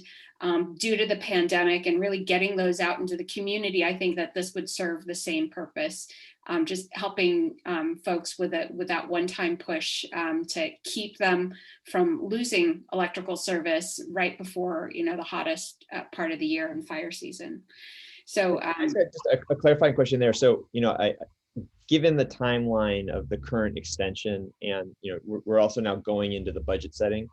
due to the pandemic, and really getting those out into the community. I think that this would serve the same purpose, just helping folks with that one-time push to keep them from losing electrical service right before the hottest part of the year and fire season. So
just a clarifying question there. So given the timeline of the current extension, and we're also now going into the budget setting,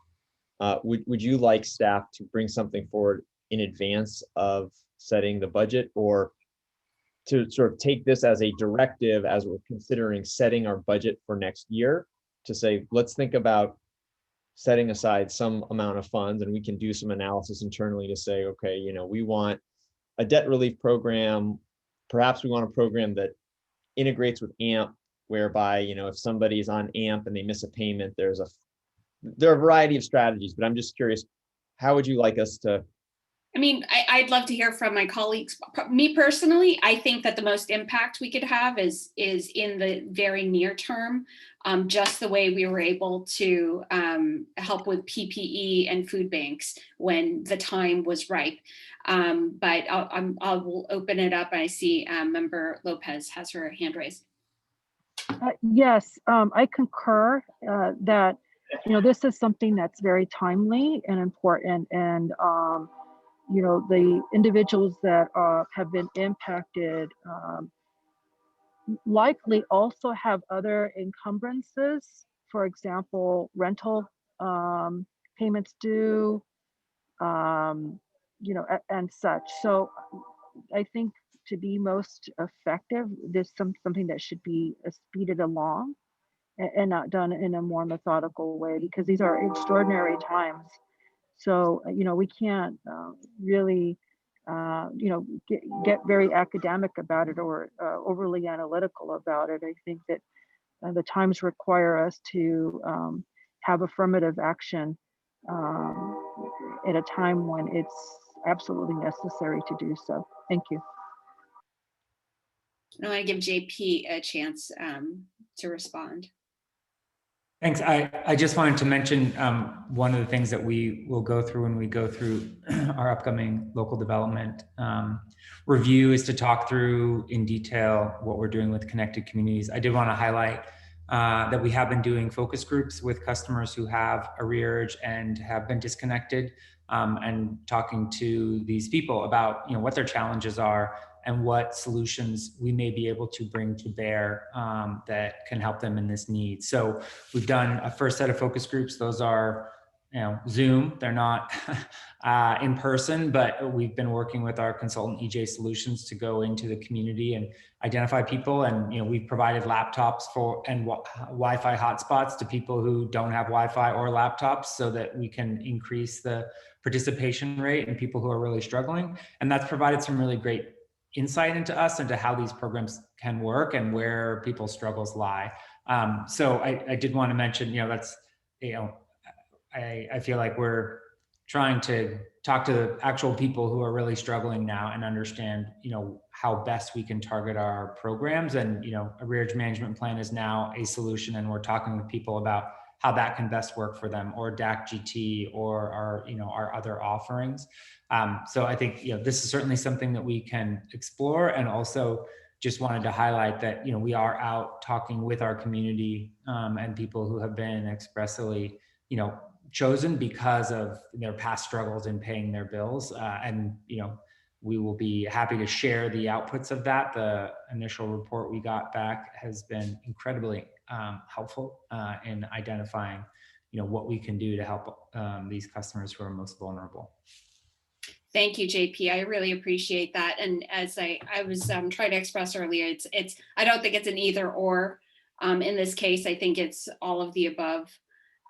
would you like staff to bring something forward in advance of setting the budget, or to sort of take this as a directive as we're considering setting our budget for next year, to say, let's think about setting aside some amount of funds, and we can do some analysis internally to say, okay, we want a debt relief program. Perhaps we want a program that integrates with AMP, whereby, if somebody is on AMP and they miss a payment, there are a variety of strategies, but I'm just curious, how would you like us to?
I'd love to hear from my colleagues. Me personally, I think that the most impact we could have is in the very near term, just the way we were able to help with PPE and food banks when the time was ripe. But I will open it up. I see Member Lopez has her hand raised.
Yes, I concur that this is something that's very timely and important, and the individuals that have been impacted likely also have other encumbrances, for example, rental payments due, and such. So I think to be most effective, there's something that should be speeded along and not done in a more methodical way, because these are extraordinary times. So, we can't really, get very academic about it or overly analytical about it. I think that the times require us to have affirmative action at a time when it's absolutely necessary to do so. Thank you.
I want to give JP a chance to respond.
Thanks. I just wanted to mention one of the things that we will go through when we go through our upcoming local development review is to talk through in detail what we're doing with connected communities. I did want to highlight that we have been doing focus groups with customers who have arrearage and have been disconnected, and talking to these people about what their challenges are and what solutions we may be able to bring to bear that can help them in this need. So we've done a first set of focus groups. Those are Zoom. They're not in person, but we've been working with our consultant EJ Solutions to go into the community and identify people. And we've provided laptops and Wi-Fi hotspots to people who don't have Wi-Fi or laptops, so that we can increase the participation rate in people who are really struggling. And that's provided some really great insight into us, into how these programs can work and where people's struggles lie. So I did want to mention, that's, I feel like we're trying to talk to the actual people who are really struggling now and understand, how best we can target our programs. And, Arrearage Management Plan is now a solution, and we're talking with people about how that can best work for them, or DAC GT, or our other offerings. So I think, this is certainly something that we can explore, and also just wanted to highlight that, we are out talking with our community and people who have been expressly, chosen because of their past struggles in paying their bills. And, we will be happy to share the outputs of that. The initial report we got back has been incredibly helpful in identifying, what we can do to help these customers who are most vulnerable.
Thank you, JP. I really appreciate that. And as I was trying to express earlier, I don't think it's an either or. In this case, I think it's all of the above.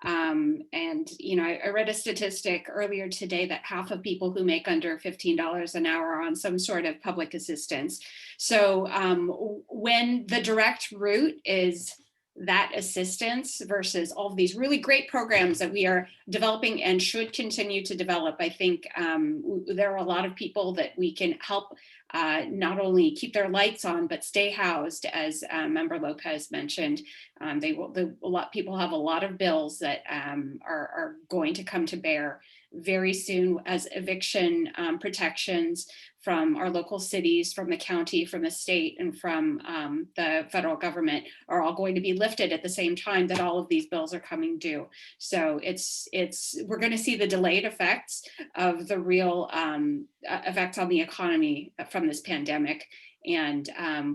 I read a statistic earlier today that half of people who make under $15 an hour are on some sort of public assistance. So when the direct route is that assistance versus all of these really great programs that we are developing and should continue to develop, I think there are a lot of people that we can help not only keep their lights on, but stay housed, as Member Lopez mentioned. People have a lot of bills that are going to come to bear very soon, as eviction protections from our local cities, from the county, from the state, and from the federal government are all going to be lifted at the same time that all of these bills are coming due. So we're going to see the delayed effects of the real effects on the economy from this pandemic. And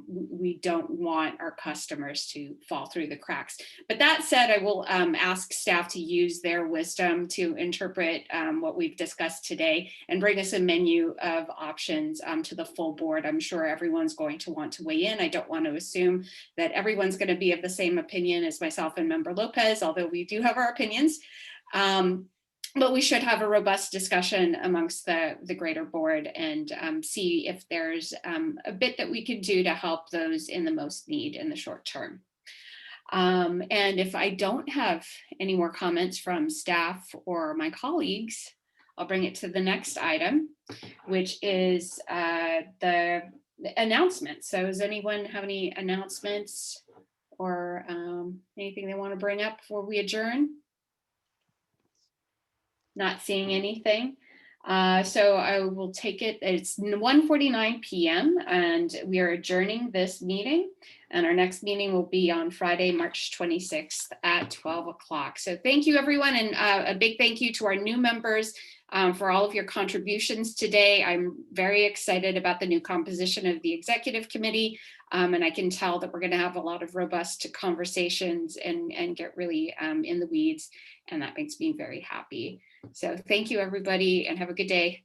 we don't want our customers to fall through the cracks. But that said, I will ask staff to use their wisdom to interpret what we've discussed today and bring us a menu of options to the full board. I'm sure everyone's going to want to weigh in. I don't want to assume that everyone's going to be of the same opinion as myself and Member Lopez, although we do have our opinions. But we should have a robust discussion amongst the greater board and see if there's a bit that we could do to help those in the most need in the short term. And if I don't have any more comments from staff or my colleagues, I'll bring it to the next item, which is the announcements. So does anyone have any announcements or anything they want to bring up before we adjourn? Not seeing anything. So I will take it. It's 1:49 p.m. and we are adjourning this meeting. And our next meeting will be on Friday, March 26th at 12 o'clock. So thank you, everyone. And a big thank you to our new members for all of your contributions today. I'm very excited about the new composition of the executive committee. And I can tell that we're going to have a lot of robust conversations and get really in the weeds. And that makes me very happy. So thank you, everybody, and have a good day.